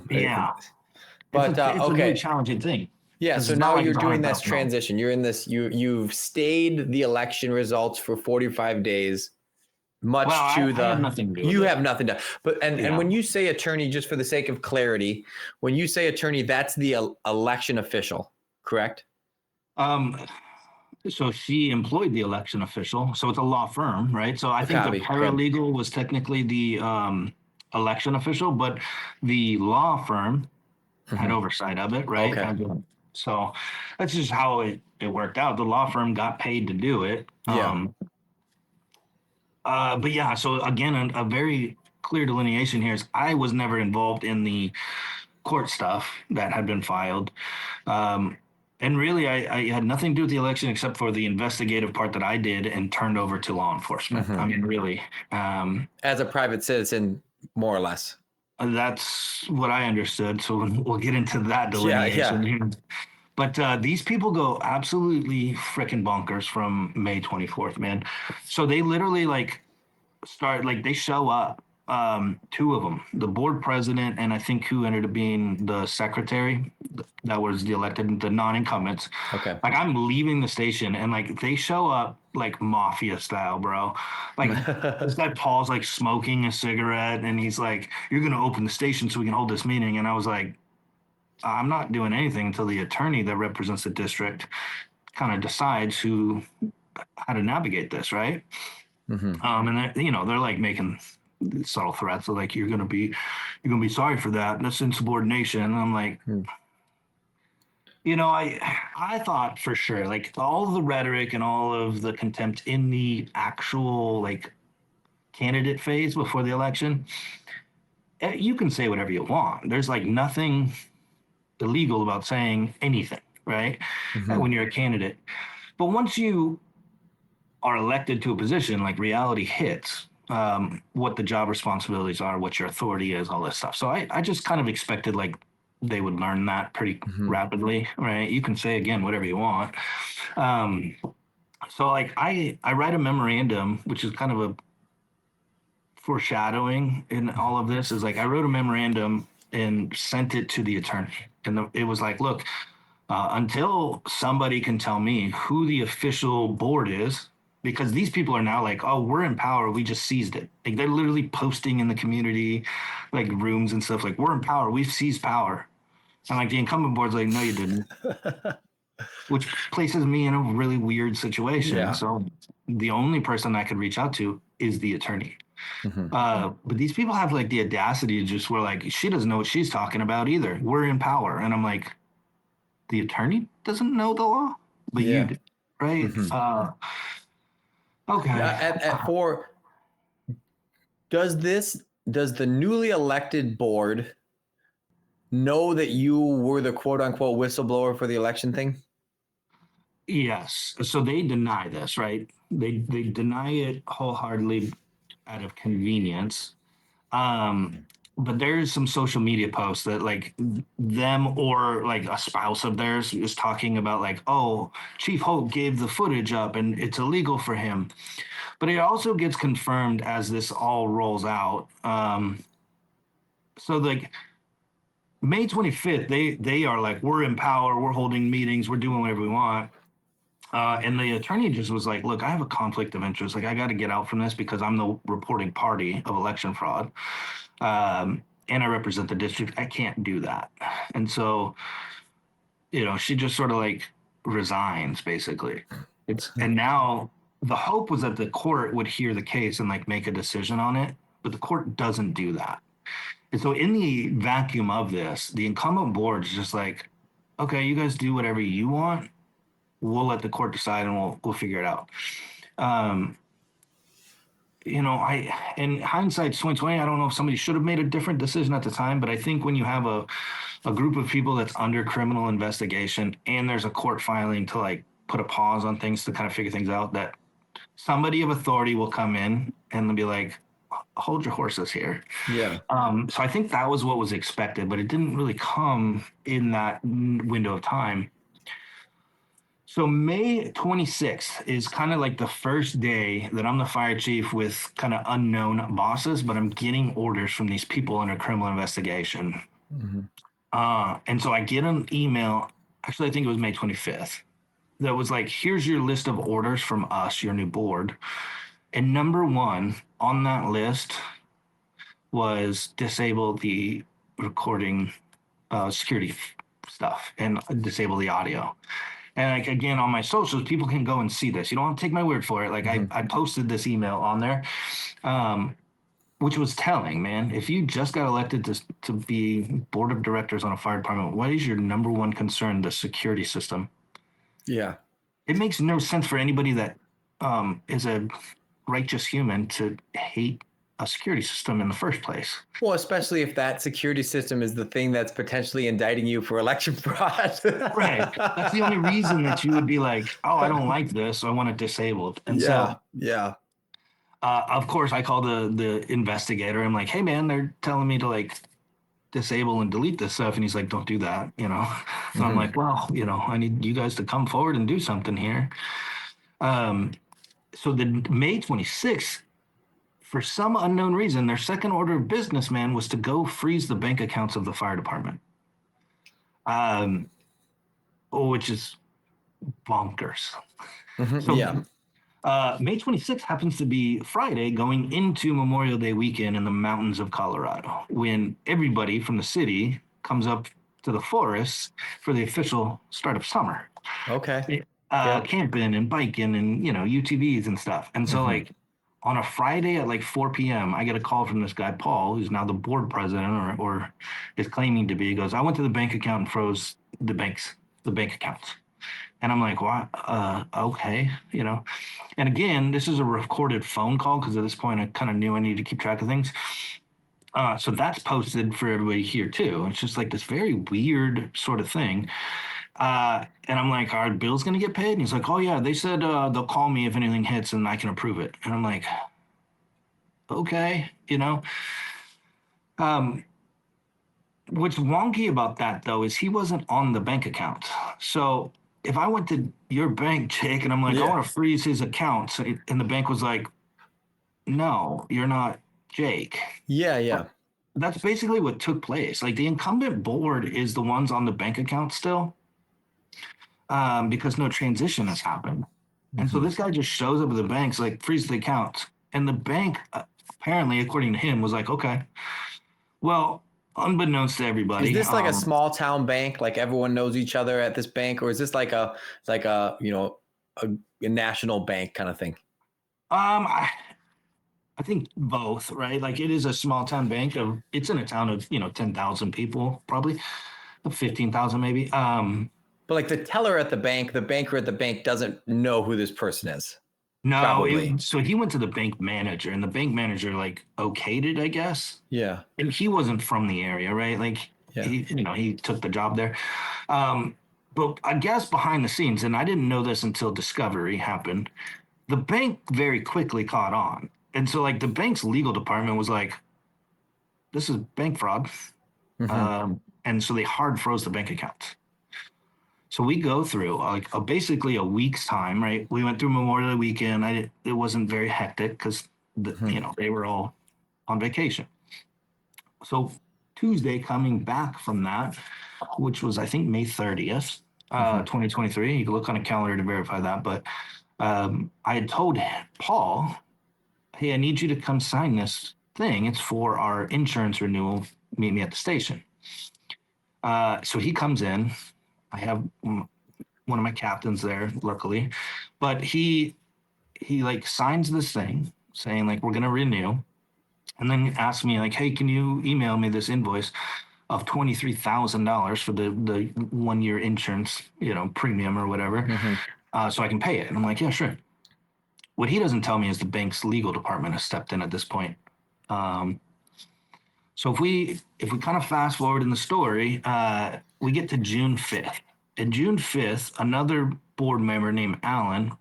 but it's a very challenging thing. Yeah. So now you're doing this transition. You're in this. You've stayed the election results for 45 days. You have nothing to. But and when you say attorney, just for the sake of clarity, when you say attorney, that's the election official, correct? So she employed the election official. So it's a law firm, right? So I think the paralegal was technically the election official, but the law firm had oversight of it, right? Okay. So that's just how it worked out. The law firm got paid to do it. But yeah, so again, a very clear delineation here is I was never involved in the court stuff that had been filed. And really, I had nothing to do with the election except for the investigative part that I did and turned over to law enforcement. I mean, really. As a private citizen, more or less. That's what I understood. So we'll get into that delineation here. But these people go absolutely freaking bonkers from May 24th, man. So they literally they show up, two of them, the board president and I think who ended up being the secretary that was the elected, the non-incumbents. Okay. Like I'm leaving the station and like they show up like mafia style, bro. Like this guy Paul's like smoking a cigarette and he's like, "You're gonna open the station so we can hold this meeting." And I was like, I'm not doing anything until the attorney that represents the district kind of decides how to navigate this, right? And they're like making subtle threats of like you're gonna be sorry for that. That's insubordination. And I'm like, I thought for sure like all the rhetoric and all of the contempt in the actual like candidate phase before the election, you can say whatever you want. There's like nothing illegal about saying anything, right? When you're a candidate. But once you are elected to a position, like reality hits, what the job responsibilities are, what your authority is, all this stuff. So I just kind of expected like they would learn that pretty rapidly, right? You can say again whatever you want. So like I write a memorandum, which is kind of a foreshadowing in all of this. Is like I wrote a memorandum and sent it to the attorney, and it was like, look, until somebody can tell me who the official board is, because these people are now like, oh, we're in power, we just seized it. Like they're literally posting in the community, like rooms and stuff, like we're in power, we've seized power. And like the incumbent board's like, no, you didn't. Which places me in a really weird situation. Yeah. So the only person I could reach out to is the attorney. But these people have like the audacity to just, we're like, she doesn't know what she's talking about either. We're in power. And I'm like, the attorney doesn't know the law, but you do, right? Okay. Does the newly elected board know that you were the quote unquote whistleblower for the election thing? Yes. So they deny this, right? They deny it wholeheartedly out of convenience. But there's some social media posts that like them or like a spouse of theirs is talking about like, oh, Chief Holt gave the footage up and it's illegal for him. But it also gets confirmed as this all rolls out. So like May 25th, they are like, we're in power, we're holding meetings, we're doing whatever we want. And the attorney just was like, look, I have a conflict of interest. Like, I got to get out from this because I'm the reporting party of election fraud. And I represent the district. I can't do that. And so, she just sort of like resigns basically. And now the hope was that the court would hear the case and like make a decision on it, but the court doesn't do that. And so in the vacuum of this, the incumbent board is just like, okay, you guys do whatever you want. We'll let the court decide and we'll figure it out. In hindsight, 2020, I don't know if somebody should have made a different decision at the time, but I think when you have a group of people that's under criminal investigation and there's a court filing to like put a pause on things to kind of figure things out, that somebody of authority will come in and they'll be like, hold your horses here. Yeah. So I think that was what was expected, but it didn't really come in that window of time. So May 26th is kind of like the first day that I'm the fire chief with kind of unknown bosses, but I'm getting orders from these people under criminal investigation. And so I get an email, actually I think it was May 25th, that was like, here's your list of orders from us, your new board. And number one on that list was disable the recording security stuff and disable the audio. And like again, on my socials, people can go and see this. You don't have to take my word for it. Like I posted this email on there, which was telling, man. If you just got elected to be board of directors on a fire department, what is your number one concern? The security system. Yeah. It makes no sense for anybody that is a righteous human to hate a security system in the first place. Well, especially if that security system is the thing that's potentially indicting you for election fraud. Right. That's the only reason that you would be like, oh, I don't like this, so I want it disabled. And of course, I call the investigator. I'm like, hey, man, they're telling me to like disable and delete this stuff. And he's like, don't do that, So I'm like, well, I need you guys to come forward and do something here. So the May 26th, For some unknown reason, their second order of business, man, was to go freeze the bank accounts of the fire department. Which is bonkers. So Yeah. May 26th happens to be Friday going into Memorial Day weekend in the mountains of Colorado, when everybody from the city comes up to the forests for the official start of summer. Okay. Yep. Camping and biking and, UTVs and stuff. And so like on a Friday at like 4 p.m., I get a call from this guy, Paul, who's now the board president or is claiming to be. He goes, I went to the bank account and froze the bank accounts. And I'm like, what? Okay, And again, this is a recorded phone call because at this point I kind of knew I needed to keep track of things. So that's posted for everybody here too. It's just like this very weird sort of thing. And I'm like, are bills going to get paid? And he's like, oh yeah, they said they'll call me if anything hits and I can approve it. And I'm like, okay, What's wonky about that though is he wasn't on the bank account. So if I went to your bank, Jake, and I'm like, I want to freeze his accounts, and the bank was like, no, you're not Jake. Yeah. That's basically what took place. Like the incumbent board is the ones on the bank account still, because no transition has happened. And so this guy just shows up at the bank's like, freeze the account. And the bank, apparently, according to him, was like, okay, well, unbeknownst to everybody. Is this like a small town bank? Like everyone knows each other at this bank, or is this like a national bank kind of thing? I think both, right? Like it is a small town bank. It's in a town of 10,000 people, probably 15,000 maybe. But like the teller at the bank, the banker at the bank doesn't know who this person is. No, so he went to the bank manager, and the bank manager like okayed it, I guess. Yeah. And he wasn't from the area, right? Like he took the job there. But I guess behind the scenes, and I didn't know this until discovery happened, the bank very quickly caught on. And so like the bank's legal department was like, this is bank fraud. And so they hard froze the bank account. So we go through like basically a week's time, right? We went through Memorial Day weekend. It wasn't very hectic because they were all on vacation. So Tuesday, coming back from that, which was I think May 30th, 2023. You can look on a calendar to verify that. But I had told Paul, hey, I need you to come sign this thing. It's for our insurance renewal. Meet me at the station. So he comes in. I have one of my captains there, luckily, but he like signs this thing saying like we're gonna renew, and then asks me like, hey, can you email me this invoice of $23,000 for the 1 year insurance, premium or whatever, so I can pay it. And I'm like, yeah, sure. What he doesn't tell me is the bank's legal department has stepped in at this point. So if we kind of fast forward in the story, we get to June 5th. And June 5th, another board member named Alan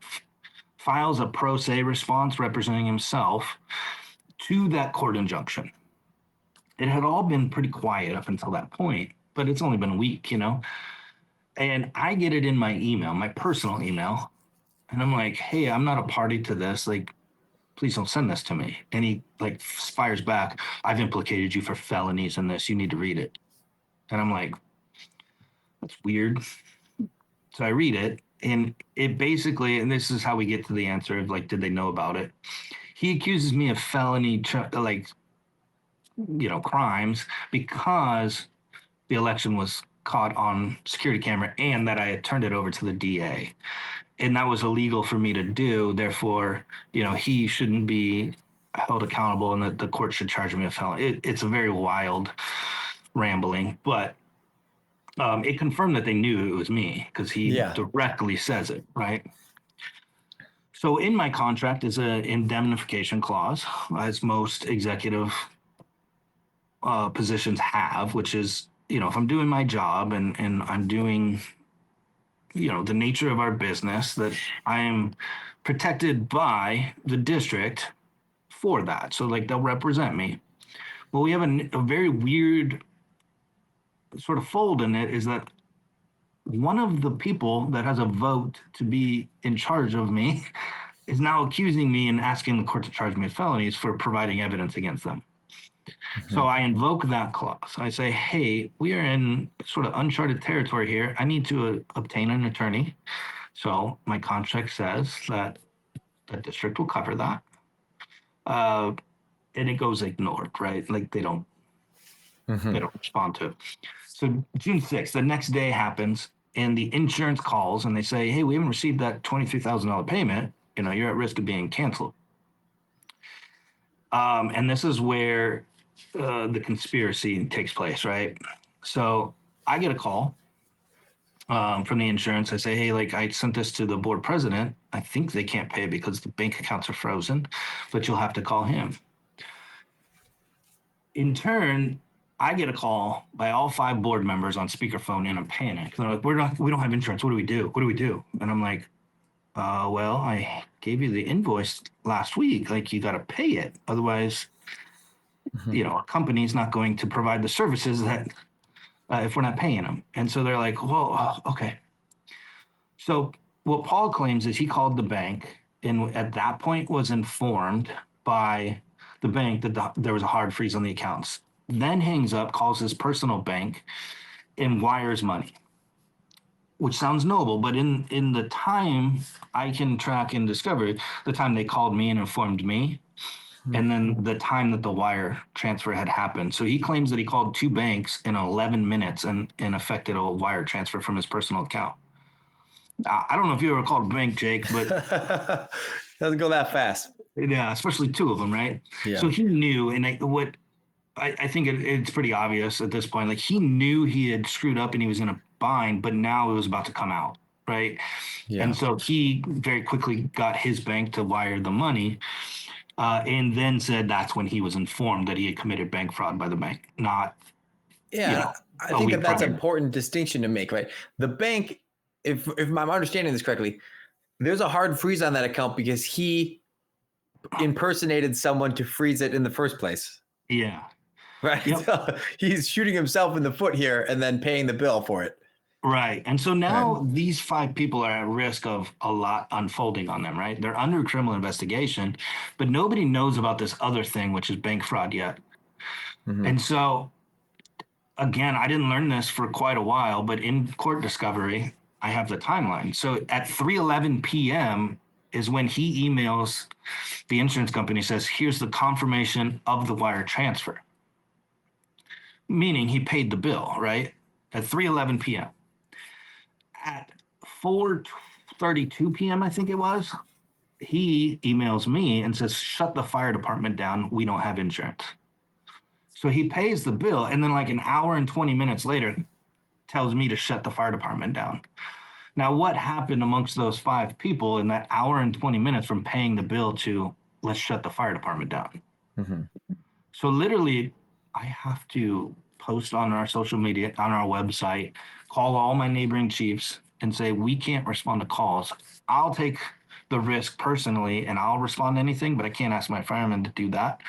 files a pro se response representing himself to that court injunction. It had all been pretty quiet up until that point, but it's only been a week, And I get it in my email, my personal email, and I'm like, hey, I'm not a party to this. Like, please don't send this to me. And he like fires back, I've implicated you for felonies in this. You need to read it. And I'm like, that's weird. So I read it, and it basically, and this is how we get to the answer of like, did they know about it? He accuses me of felony, crimes because the election was caught on security camera and that I had turned it over to the DA. And that was illegal for me to do. Therefore, he shouldn't be held accountable and that the court should charge me a felony. It's a very wild rambling, but it confirmed that they knew it was me because he directly says it, right? So in my contract is an indemnification clause, as most executive positions have, which is, if I'm doing my job and I'm doing, the nature of our business, that I am protected by the district for that. So like they'll represent me. Well, we have a very weird sort of fold in it is that one of the people that has a vote to be in charge of me is now accusing me and asking the court to charge me with felonies for providing evidence against them. So I invoke that clause. I say, hey, we are in sort of uncharted territory here. I need to obtain an attorney. So my contract says that the district will cover that. And it goes ignored, right? Like they don't respond to it. So June 6th, the next day happens, and the insurance calls and they say, hey, we haven't received that $23,000 payment. You're at risk of being canceled. And this is where the conspiracy takes place, right? So I get a call from the insurance. I say, hey, like I sent this to the board president. I think they can't pay because the bank accounts are frozen, but you'll have to call him. In turn, I get a call by all 5 board members on speakerphone in a panic. They're like, we don't have insurance. What do we do? What do we do? And I'm like, well, I gave you the invoice last week. Like you got to pay it. Otherwise, a company's not going to provide the services that if we're not paying them. And so they're like, well, okay. So what Paul claims is he called the bank and at that point was informed by the bank that there was a hard freeze on the accounts. Then hangs up, calls his personal bank, and wires money, which sounds noble. But in the time I can track and discover, the time they called me and informed me, and then the time that the wire transfer had happened. So he claims that he called 2 banks in 11 minutes and effected a wire transfer from his personal account. I don't know if you ever called a bank, Jake, but doesn't go that fast. Yeah, especially 2 of them, right? Yeah. So he knew, and I think it's pretty obvious at this point. Like he knew he had screwed up and he was in a bind, but now it was about to come out, right? Yeah. And so he very quickly got his bank to wire the money, and then said that's when he was informed that he had committed bank fraud by the bank, not. Yeah, I think that's an important distinction to make, right? The bank, if I'm understanding this correctly, there's a hard freeze on that account because he impersonated someone to freeze it in the first place. Yeah. Right. Yep. So he's shooting himself in the foot here and then paying the bill for it. Right. And so now these 5 people are at risk of a lot unfolding on them, right? They're under criminal investigation, but nobody knows about this other thing, which is bank fraud yet. And so, again, I didn't learn this for quite a while, but in court discovery, I have the timeline. So at 3:11 p.m. is when he emails the insurance company, says, here's the confirmation of the wire transfer. Meaning he paid the bill, right? At 3:11 p.m. At 4:32 p.m., I think it was, he emails me and says, shut the fire department down. We don't have insurance. So he pays the bill, and then like an hour and 20 minutes later, tells me to shut the fire department down. Now, what happened amongst those 5 people in that hour and 20 minutes from paying the bill to let's shut the fire department down? So literally, I have to post on our social media, on our website, call all my neighboring chiefs and say, we can't respond to calls. I'll take the risk personally and I'll respond to anything, but I can't ask my firemen to do that.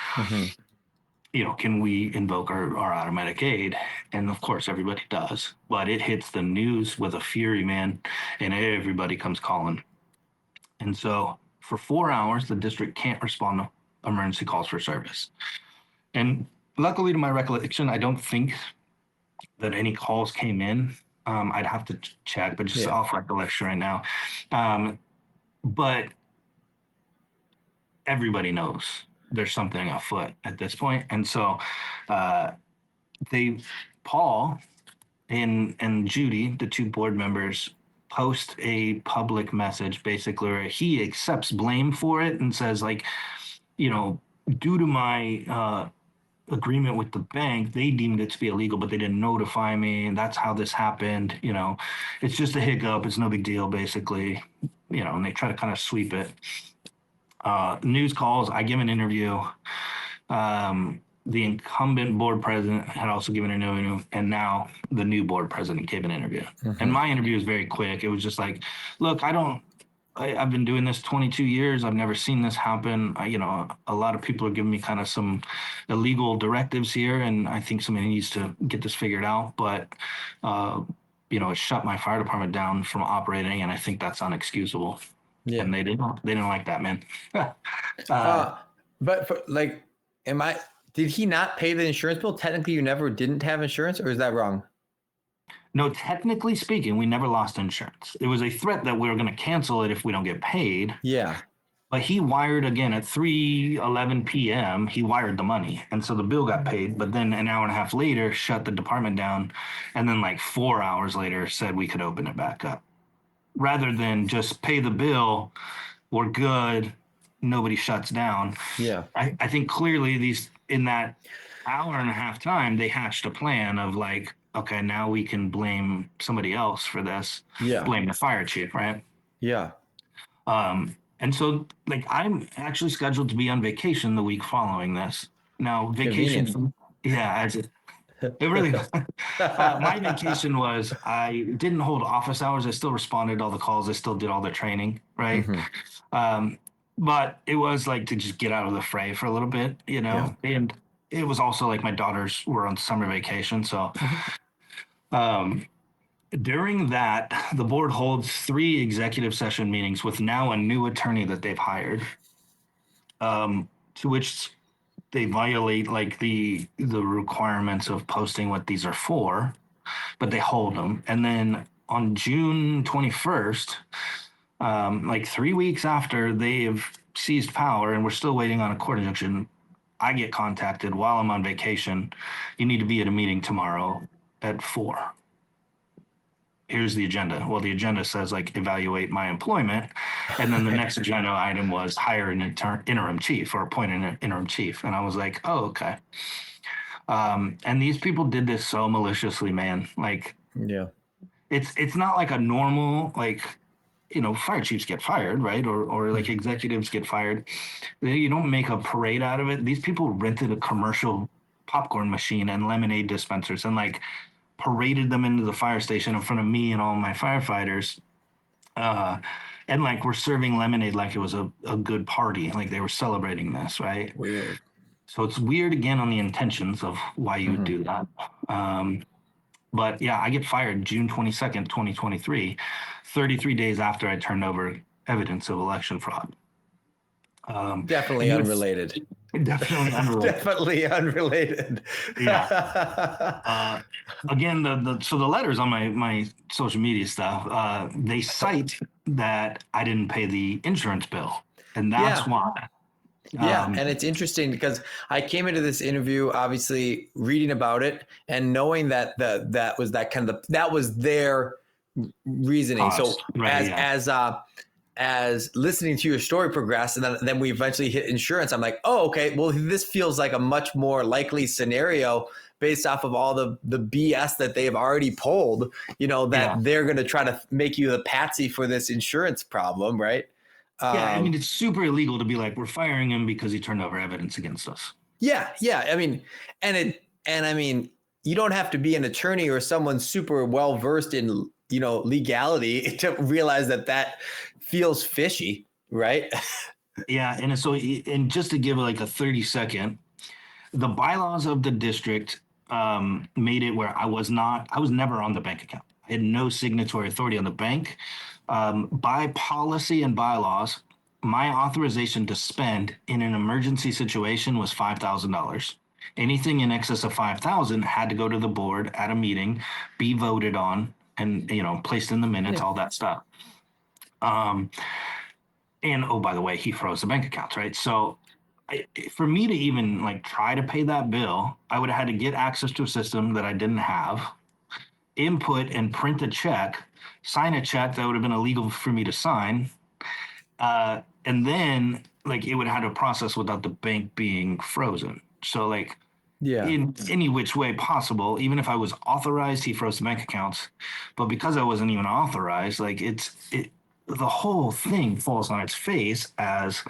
Can we invoke our automatic aid? And of course, everybody does, but it hits the news with a fury, man, and everybody comes calling. And so for 4 hours, the district can't respond to emergency calls for service. And luckily, to my recollection, I don't think that any calls came in. I'd have to check, but just off recollection right now. But everybody knows there's something afoot at this point. And so Paul and Judy, the 2 board members, post a public message basically where he accepts blame for it and says, like, due to my agreement with the bank, they deemed it to be illegal, but they didn't notify me, and that's how this happened. It's just a hiccup. It's no big deal, basically. And they try to kind of sweep it. News calls. I give an interview. The incumbent board president had also given an interview, and now the new board president gave an interview. And my interview was very quick. It was just like, look, I've been doing this 22 years. I've never seen this happen. A lot of people are giving me kind of some illegal directives here, and I think somebody needs to get this figured out. But, it shut my fire department down from operating, and I think that's unexcusable. Yeah. and they didn't like that, man. uh, But for, like, did he not pay the insurance bill? Technically, you never didn't have insurance, or is that wrong? no, technically speaking, we never lost insurance. It was a threat that we were going to cancel it if we don't get paid. Yeah. But he wired again at 3:11 p.m. He wired the money, and so the bill got paid. But then an hour and a half later, shut the department down, and then like 4 hours later, said we could open it back up. Rather than just pay the bill, we're good. Nobody shuts down. Yeah. I think clearly these in that hour and a half time, they hatched a plan of like, okay, now we can blame somebody else for this. Yeah. Blame the fire chief, right? Yeah. And so, like, I'm actually scheduled to be on vacation the week following this. Now, vacation, Convenient. yeah, it really. My vacation was I didn't hold office hours. I still responded to all the calls. I still did all the training, right? Mhm. But it was like to just get out of the fray for a little bit, you know. Yeah. And it was also like my daughters were on summer vacation, so. Mhm. During that, the board holds 3 executive session meetings with now a new attorney that they've hired, to which they violate like the requirements of posting what these are for, but they hold them. And then on June 21st, like 3 weeks after they've seized power and we're still waiting on a court injunction, I get contacted while I'm on vacation. You need to be at a meeting tomorrow at 4. Here's the agenda. Well, the agenda says like evaluate my employment, and then the next agenda item was hire an interim chief or appoint an interim chief. And I was like, oh, okay. And these people did this so maliciously, man. Like Yeah. it's not like a normal like fire chiefs get fired, right? Or like executives get fired. You don't make a parade out of it. These people rented a commercial popcorn machine and lemonade dispensers and like paraded them into the fire station in front of me and all my firefighters. And like we're serving lemonade like it was a good party, like they were celebrating this, right? Weird. So it's weird again on the intentions of why you would Mhm. do that. But yeah, I get fired June 22nd, 2023, 33 days after I turned over evidence of election fraud. Definitely unrelated. Definitely unrelated. Definitely unrelated. Yeah. Again, so the letters on my social media stuff, they cite that I didn't pay the insurance bill, and that's Yeah. why. Yeah, and it's interesting because I came into this interview obviously reading about it and knowing that that was their reasoning. So Right, yeah. as listening to your story progress, and then we eventually hit insurance, I'm like, oh, okay, well, this feels like a much more likely scenario based off of all the BS that they've already pulled, that they're going to try to make you the patsy for this insurance problem, right? Yeah, I mean, it's super illegal to be like, we're firing him because he turned over evidence against us. Yeah. I mean, you don't have to be an attorney or someone super well versed in, legality to realize that feels fishy, right? Yeah, and just to give like a 30-second, the bylaws of the district made it where I was never on the bank account. I had no signatory authority on the bank. By policy and bylaws, my authorization to spend in an emergency situation was $5,000. Anything in excess of 5,000 had to go to the board at a meeting, be voted on, and placed in the minutes, all that stuff. And oh, by the way, he froze the bank accounts, right? So for me to even like try to pay that bill, I would have had to get access to a system that I didn't have, input and print a check, sign a check that would have been illegal for me to sign, and then like it would have had a process without the bank being frozen. So like in any which way possible, even if I was authorized, he froze the bank accounts. But because I wasn't even authorized, like the whole thing falls on its face as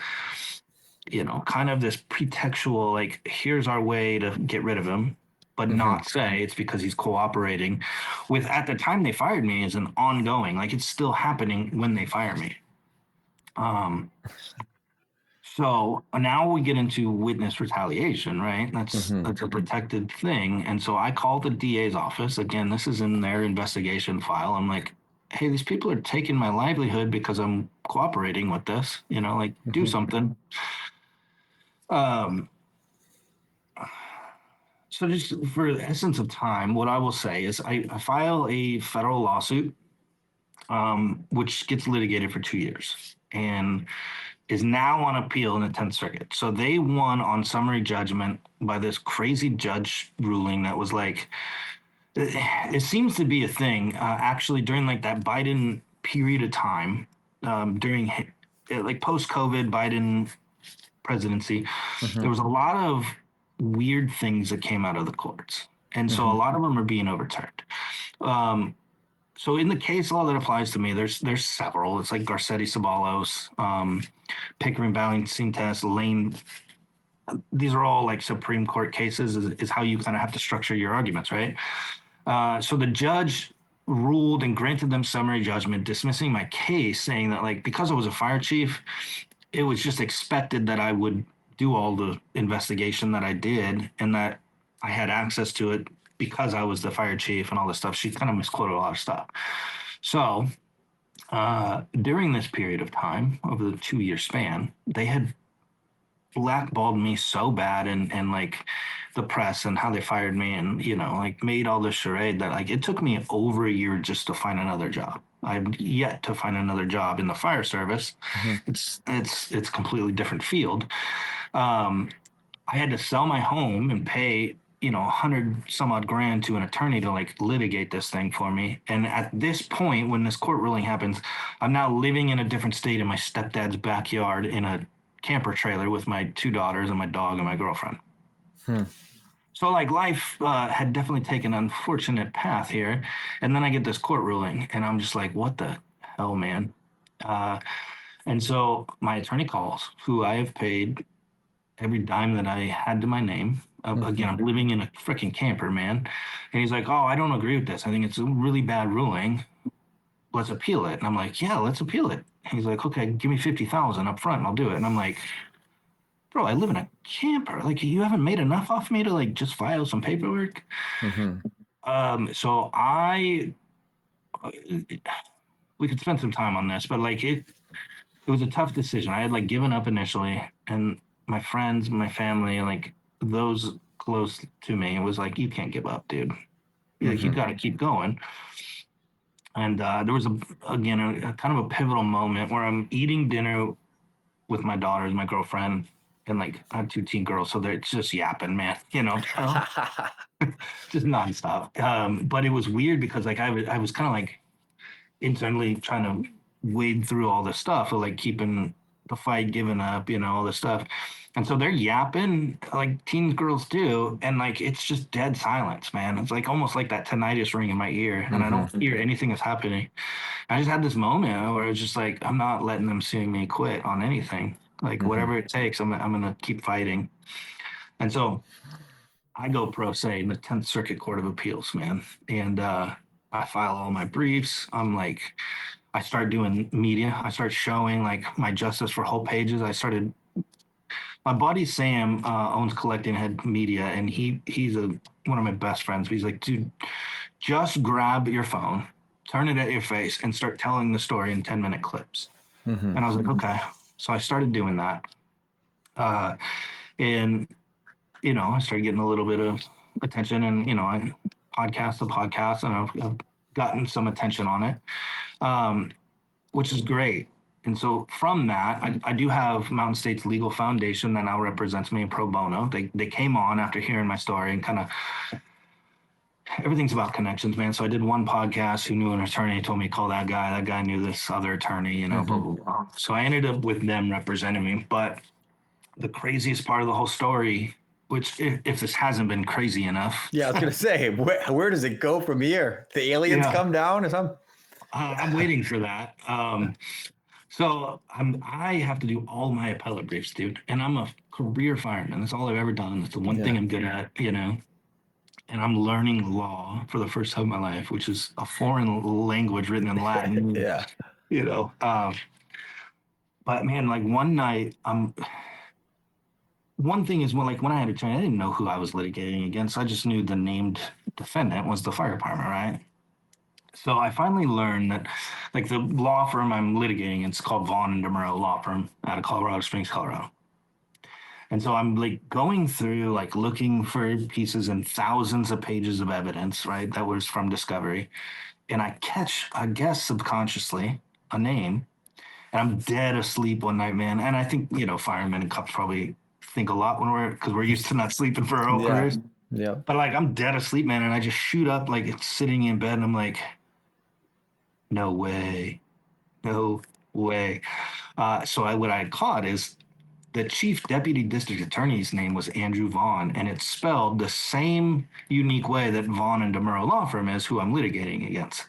kind of this pretextual, like, here's our way to get rid of him, but not say it's because he's cooperating with, at the time they fired me, is an ongoing, like it's still happening when they fire me. So now we get into witness retaliation, right? That's a protected thing. And so I call the DA's office. Again, this is in their investigation file. I'm like, hey, these people are taking my livelihood because I'm cooperating with this, like do something. Um, so just for the essence of time, what I will say is I file a federal lawsuit, which gets litigated for 2 years and is now on appeal in the 10th Circuit. So they won on summary judgment by this crazy judge ruling that was like, it seems to be a thing actually during like that Biden period of time, during like post-COVID Biden presidency, there was a lot of weird things that came out of the courts. And so a lot of them are being overturned. So in the case law that applies to me, there's several. It's like Garcetti Ceballos, Pickering balancing test, Lane. These are all like Supreme Court cases, is how you kind of have to structure your arguments, right? So the judge ruled and granted them summary judgment, dismissing my case, saying that like because I was a fire chief, it was just expected that I would do all the investigation that I did and that I had access to it because I was the fire chief and all this stuff. She kind of misquoted a lot of stuff. So during this period of time, over the 2 year span, they had blackballed me so bad and like the press and how they fired me and like made all this charade that like it took me over a year just to find another job. I've yet to find another job in the fire service. It's completely different field. I had to sell my home and pay 100 some odd grand to an attorney to like litigate this thing for me. And at this point, when this court ruling happens, I'm now living in a different state in my stepdad's backyard in a camper trailer with my 2 daughters and my dog and my girlfriend. So like life had definitely taken an unfortunate path here. And then I get this court ruling and I'm just like, what the hell, man? And so my attorney calls, who I have paid every dime that I had to my name. Again, I'm living in a freaking camper, man. And he's like, oh, I don't agree with this. I think it's a really bad ruling. Let's appeal it. And I'm like, yeah, let's appeal it. And he's like, okay, give me 50,000 up front and I'll do it. And I'm like, bro, I live in a camper. Like, you haven't made enough off me to like just file some paperwork. So we could spend some time on this, but like it was a tough decision. I had like given up initially, and my friends, my family, like those close to me, it was like, you can't give up, dude. Like, you got to keep going. And there was a kind of a pivotal moment where I'm eating dinner with my daughters, my girlfriend, and like I have 2 teen girls, so they're just yapping, man. Just nonstop. But it was weird because like I was kind of like internally trying to wade through all this stuff of like keeping the fight, giving up, all this stuff. And so they're yapping like teen girls do. And like, it's just dead silence, man. It's like almost like that tinnitus ring in my ear. And I don't hear anything that's happening. I just had this moment where it's just like, I'm not letting them see me quit on anything. Like whatever it takes, I'm going to keep fighting. And so I go pro se in the 10th Circuit Court of Appeals, man. And I file all my briefs. I'm like, I start doing media. I start showing like my Justice for Hope pages. My buddy Sam owns Collecting Head Media, and he's one of my best friends. He's like, dude, just grab your phone, turn it at your face, and start telling the story in 10-minute clips. And I was like, okay. So I started doing that. And, I started getting a little bit of attention, and, I podcast to podcast, and I've gotten some attention on it, which is great. And so from that, I do have Mountain State's legal foundation that now represents me in pro bono. They came on after hearing my story, and kind of everything's about connections, man. So I did one podcast. Who knew an attorney? Told me call that guy. That guy knew this other attorney, blah, blah, blah. So I ended up with them representing me. But the craziest part of the whole story, which if this hasn't been crazy enough. Yeah, I was going to say, where does it go from here? The aliens come down or something? I'm waiting for that. So I have to do all my appellate briefs, dude. And I'm a career fireman. That's all I've ever done. It's the one thing I'm good at, And I'm learning law for the first time in my life, which is a foreign language written in Latin. But man, like one night, one thing is when I had a train, I didn't know who I was litigating against. I just knew the named defendant was the fire department, right? So I finally learned that, like, the law firm I'm litigating, it's called Vaughn and DeMuro Law Firm out of Colorado Springs, Colorado. And so I'm like going through, like, looking for pieces and thousands of pages of evidence, right? That was from discovery. And I catch, I guess subconsciously, a name. And I'm dead asleep one night, man. And I think, firemen and cops probably think a lot because we're used to not sleeping for our whole Yeah. careers. Yeah. But like, I'm dead asleep, man. And I just shoot up, like, it's sitting in bed. And I'm like, no way. No way. What I caught is the chief deputy district attorney's name was Andrew Vaughn, and it's spelled the same unique way that Vaughn and DeMuro Law Firm is, who I'm litigating against.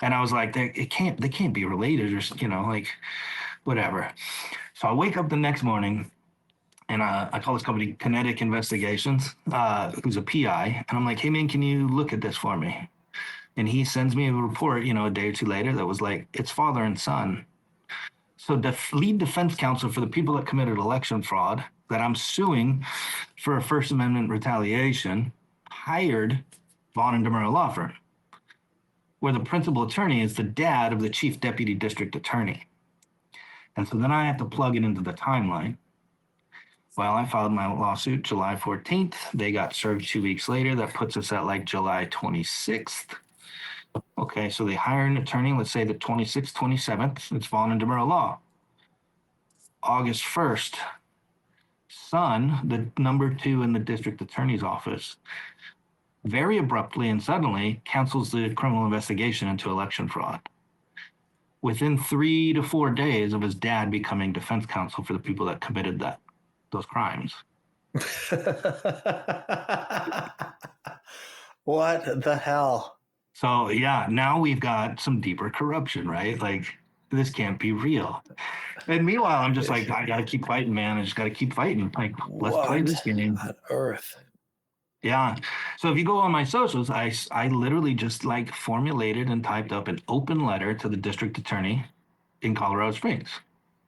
And I was like, they can't be related, or like, whatever. So I wake up the next morning, and I call this company Kinetic Investigations, who's a PI, and I'm like, hey man, can you look at this for me? And he sends me a report, a day or two later, that was like, it's father and son. So the lead defense counsel for the people that committed election fraud that I'm suing for a First Amendment retaliation hired Vaughn and DeMuro Law Firm, where the principal attorney is the dad of the chief deputy district attorney. And so then I have to plug it into the timeline. Well, I filed my lawsuit July 14th. They got served 2 weeks later. That puts us at like July 26th. Okay, so they hire an attorney, let's say the 26th, 27th. It's Vaughn and DeMuro Law. August 1st, son, the number 2 in the district attorney's office, very abruptly and suddenly cancels the criminal investigation into election fraud. Within 3 to 4 days of his dad becoming defense counsel for the people that committed those crimes. What the hell? So yeah, now we've got some deeper corruption, right? Like, this can't be real. And meanwhile, I'm just like, I gotta keep fighting, man. I just gotta keep fighting. Like, let's play this game. On earth? Yeah. So if you go on my socials, I literally just like formulated and typed up an open letter to the district attorney in Colorado Springs.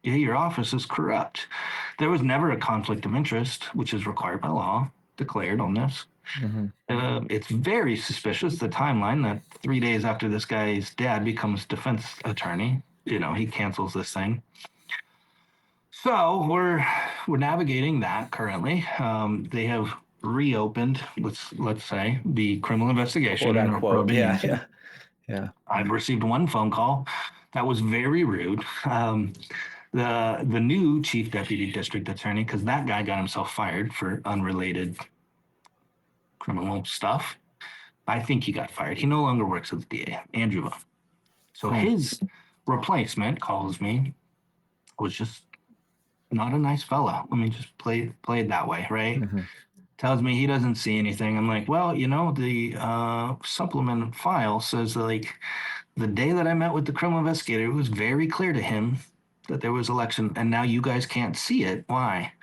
Yeah, your office is corrupt. There was never a conflict of interest, which is required by law, declared on this. Mm-hmm. It's very suspicious, the timeline, that 3 days after this guy's dad becomes defense attorney, he cancels this thing. So we're navigating that currently. They have reopened, let's say, the criminal investigation. Quote unquote. Yeah. I've received one phone call that was very rude. The new chief deputy district attorney, because that guy got himself fired for unrelated criminal stuff. I think he got fired. He no longer works as the DA, Andrew Vaughn. So his replacement calls me, was just not a nice fella. Let me just play it that way, right? Mm-hmm. Tells me he doesn't see anything. I'm like, well, the supplement file says that, like, the day that I met with the criminal investigator, it was very clear to him that there was election, and now you guys can't see it. Why?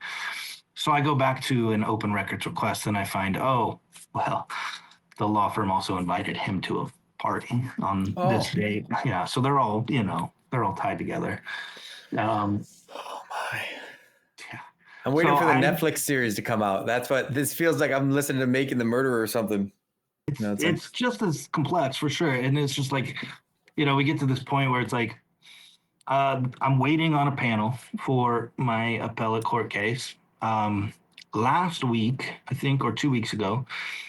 So I go back to an open records request, and I find, oh, well, the law firm also invited him to a party on this date. Yeah, so they're all tied together. Oh my. Yeah. I'm waiting for the Netflix series to come out. That's what this feels like. I'm listening to Making the Murderer or something. It's just as complex, for sure. And it's just like, we get to this point where it's like, I'm waiting on a panel for my appellate court case. Last week, I think, or 2 weeks ago,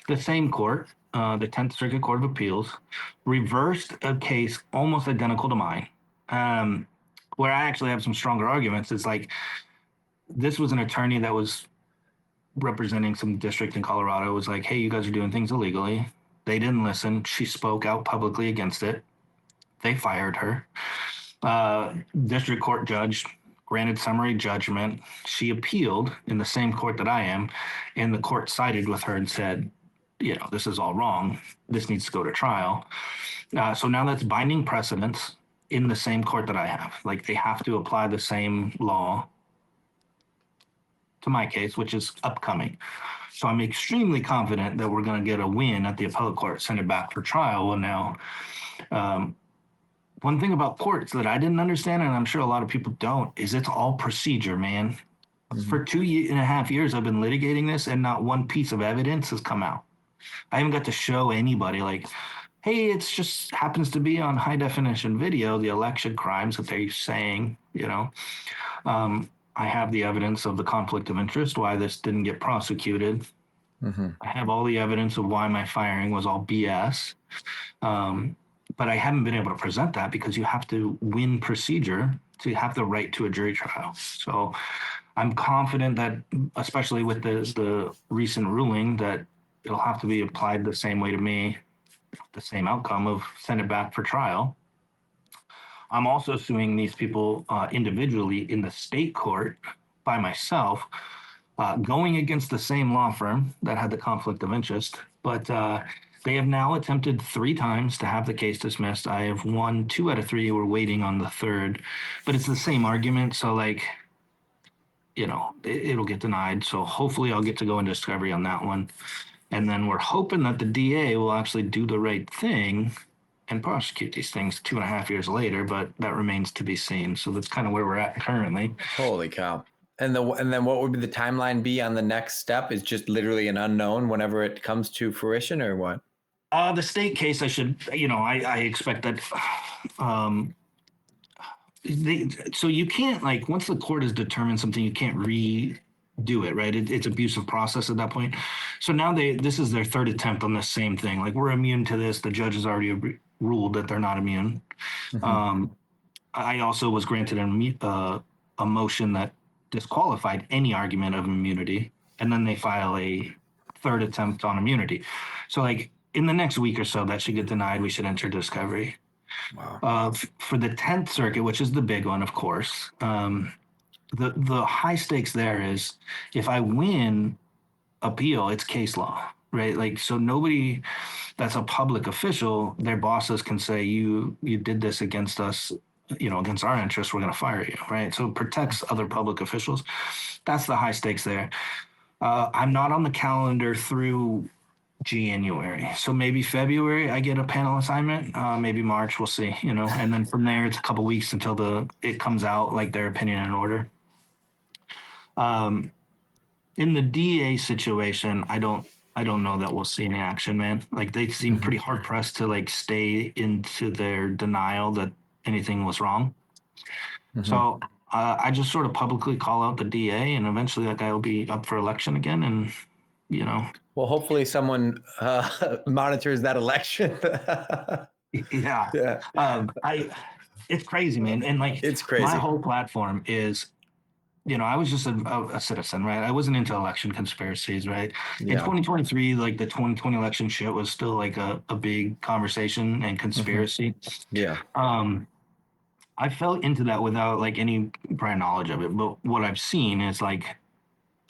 the same court, the 10th Circuit Court of Appeals, reversed a case almost identical to mine, where I actually have some stronger arguments. It's like, this was an attorney that was representing some district in Colorado. It was like, hey, you guys are doing things illegally. They didn't listen. She spoke out publicly against it. They fired her. District court judge granted summary judgment. She appealed in the same court that I am, and the court sided with her and said, this is all wrong. This needs to go to trial. So now that's binding precedents in the same court that I have. Like, they have to apply the same law to my case, which is upcoming. So I'm extremely confident that we're going to get a win at the appellate court, send it back for trial. Well, now, one thing about courts that I didn't understand, and I'm sure a lot of people don't, is it's all procedure, man. Mm-hmm. For 2.5 years, I've been litigating this, and not one piece of evidence has come out. I haven't got to show anybody, like, hey, it's just happens to be on high definition video, the election crimes that they're saying, I have the evidence of the conflict of interest, why this didn't get prosecuted. Mm-hmm. I have all the evidence of why my firing was all BS. But I haven't been able to present that because you have to win procedure to have the right to a jury trial. So I'm confident that, especially with the recent ruling, that it'll have to be applied the same way to me, the same outcome of send it back for trial. I'm also suing these people individually in the state court by myself, going against the same law firm that had the conflict of interest. But they have now attempted 3 times to have the case dismissed. I have won 2 out of 3. We're waiting on the third, but it's the same argument. So like, it'll get denied. So hopefully I'll get to go in discovery on that one. And then we're hoping that the DA will actually do the right thing and prosecute these things 2.5 years later, but that remains to be seen. So that's kind of where we're at currently. Holy cow. And then what would the timeline be on the next step? Is just literally an unknown whenever it comes to fruition, or what? The state case, I expect that. So you can't, like, once the court has determined something, you can't redo it, right? It's abusive process at that point. So now this is their third attempt on the same thing. Like, we're immune to this. The judge has already ruled that they're not immune. Mm-hmm. I also was granted a motion that disqualified any argument of immunity, and then they file a third attempt on immunity. So, like, in the next week or so, that should get denied. We should enter discovery. Wow. For the 10th Circuit, which is the big one, of course, the high stakes there is if I win appeal, it's case law, right? Like, so nobody that's a public official, their bosses can say, you did this against us, against our interests, we're going to fire you, right? So it protects other public officials. That's the high stakes there. I'm not on the calendar through January. So maybe February I get a panel assignment. Maybe March, we'll see, and then from there it's a couple weeks until it comes out, like, their opinion and order. In the DA situation, I don't know that we'll see any action, man. Like, they seem pretty hard pressed to, like, stay into their denial that anything was wrong. Mm-hmm. So I just sort of publicly call out the DA, and eventually that guy will be up for election again, and Well, hopefully someone monitors that election. yeah. It's crazy, man. And, like, It's crazy. my whole platform is, I was just a citizen, right? I wasn't into election conspiracies, right? Yeah. In 2023, like, the 2020 election shit was still, like, a big conversation and conspiracy. Yeah. I fell into that without, like, any prior knowledge of it. But what I've seen is, like,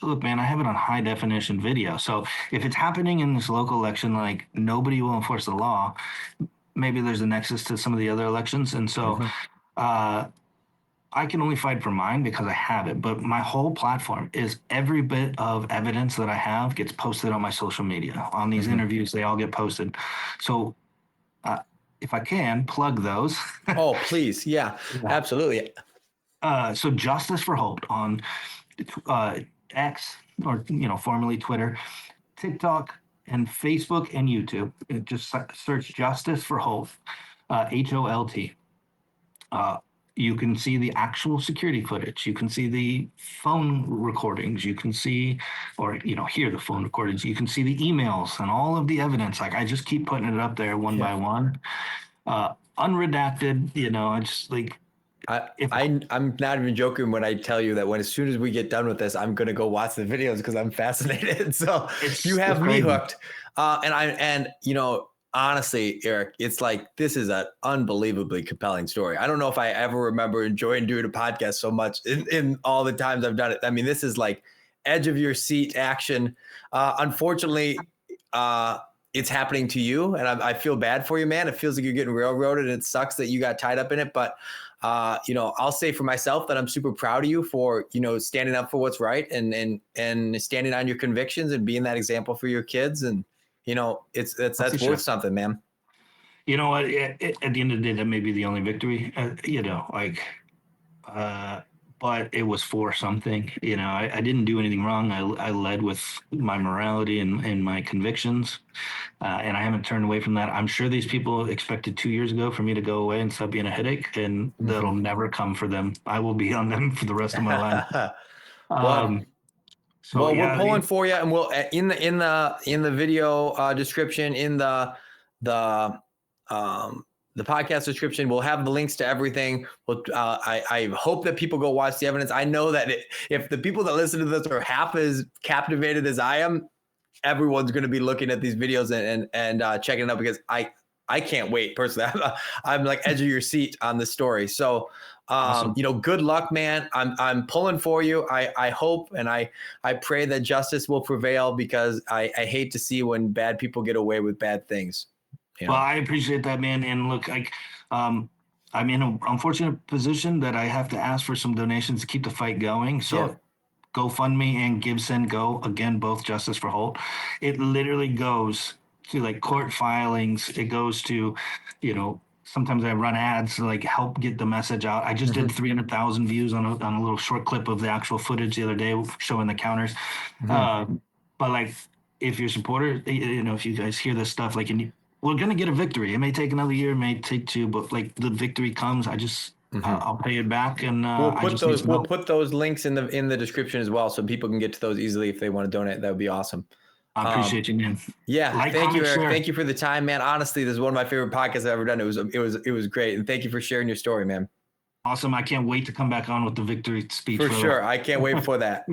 look, man, I have it on high definition video. So if it's happening in this local election, like, nobody will enforce the law. Maybe there's a nexus to some of the other elections. And so I can only fight for mine because I have it. But my whole platform is every bit of evidence that I have gets posted on my social media. On these interviews, they all get posted. So if I can, plug those. Oh, please. Yeah, absolutely. So Justice for Holt on X, or formerly Twitter, TikTok, and Facebook and YouTube. Just search Justice for Holt, HOLT. You can see the actual security footage. You can see the phone recordings. You can see, or hear the phone recordings. You can see the emails and all of the evidence. Like, I just keep putting it up there one by one, unredacted. I just, like, I'm not even joking when I tell you that as soon as we get done with this, I'm going to go watch the videos because I'm fascinated. So you have me hooked. Honestly, Erik, it's like, this is an unbelievably compelling story. I don't know if I ever remember enjoying doing a podcast so much in all the times I've done it. I mean, this is like edge of your seat action. Unfortunately, it's happening to you, and I feel bad for you, man. It feels like you're getting railroaded, and it sucks that you got tied up in it. But I'll say for myself that I'm super proud of you for standing up for what's right and standing on your convictions and being that example for your kids. And that's worth something, man. You know what? At the end of the day, that may be the only victory. but it was for something. You know, I didn't do anything wrong. I led with my morality and my convictions, and I haven't turned away from that. I'm sure these people expected 2 years ago for me to go away and stop being a headache, and that'll never come for them. I will be on them for the rest of my life. Well, So we're yeah, pulling for you, and we'll in the video description, in the the podcast description, we'll have the links to everything. I hope that people go watch the evidence. I know that if the people that listen to this are half as captivated as I am, everyone's going to be looking at these videos and checking it out, because I can't wait personally. I'm like edge of your seat on this story. So, awesome. you know, good luck, man. I'm pulling for you. I hope and I pray that justice will prevail, because I hate to see when bad people get away with bad things. You know? Well, I appreciate that, man. And look, I'm in an unfortunate position that I have to ask for some donations to keep the fight going. So Yeah. GoFundMe and Gibson Go, again, both Justice for Holt. It literally goes to like court filings. It goes to, you know, sometimes I run ads to like help get the message out. I just did 300,000 views on a little short clip of the actual footage the other day showing the counters. But like, if you're a supporter, you know, if you guys hear this stuff, like, we're going to get a victory. It may take another year, it may take two, but like the victory comes, I'll pay it back. And we'll put those links in the description as well, so people can get to those easily if they want to donate. That would be awesome. I appreciate you, man. Yeah. Like, thank you, Eric. share. Thank you for the time, man. Honestly, this is one of my favorite podcasts I've ever done. It was great. And thank you for sharing your story, man. Awesome. I can't wait to come back on with the victory speech. For sure. I can't wait for that.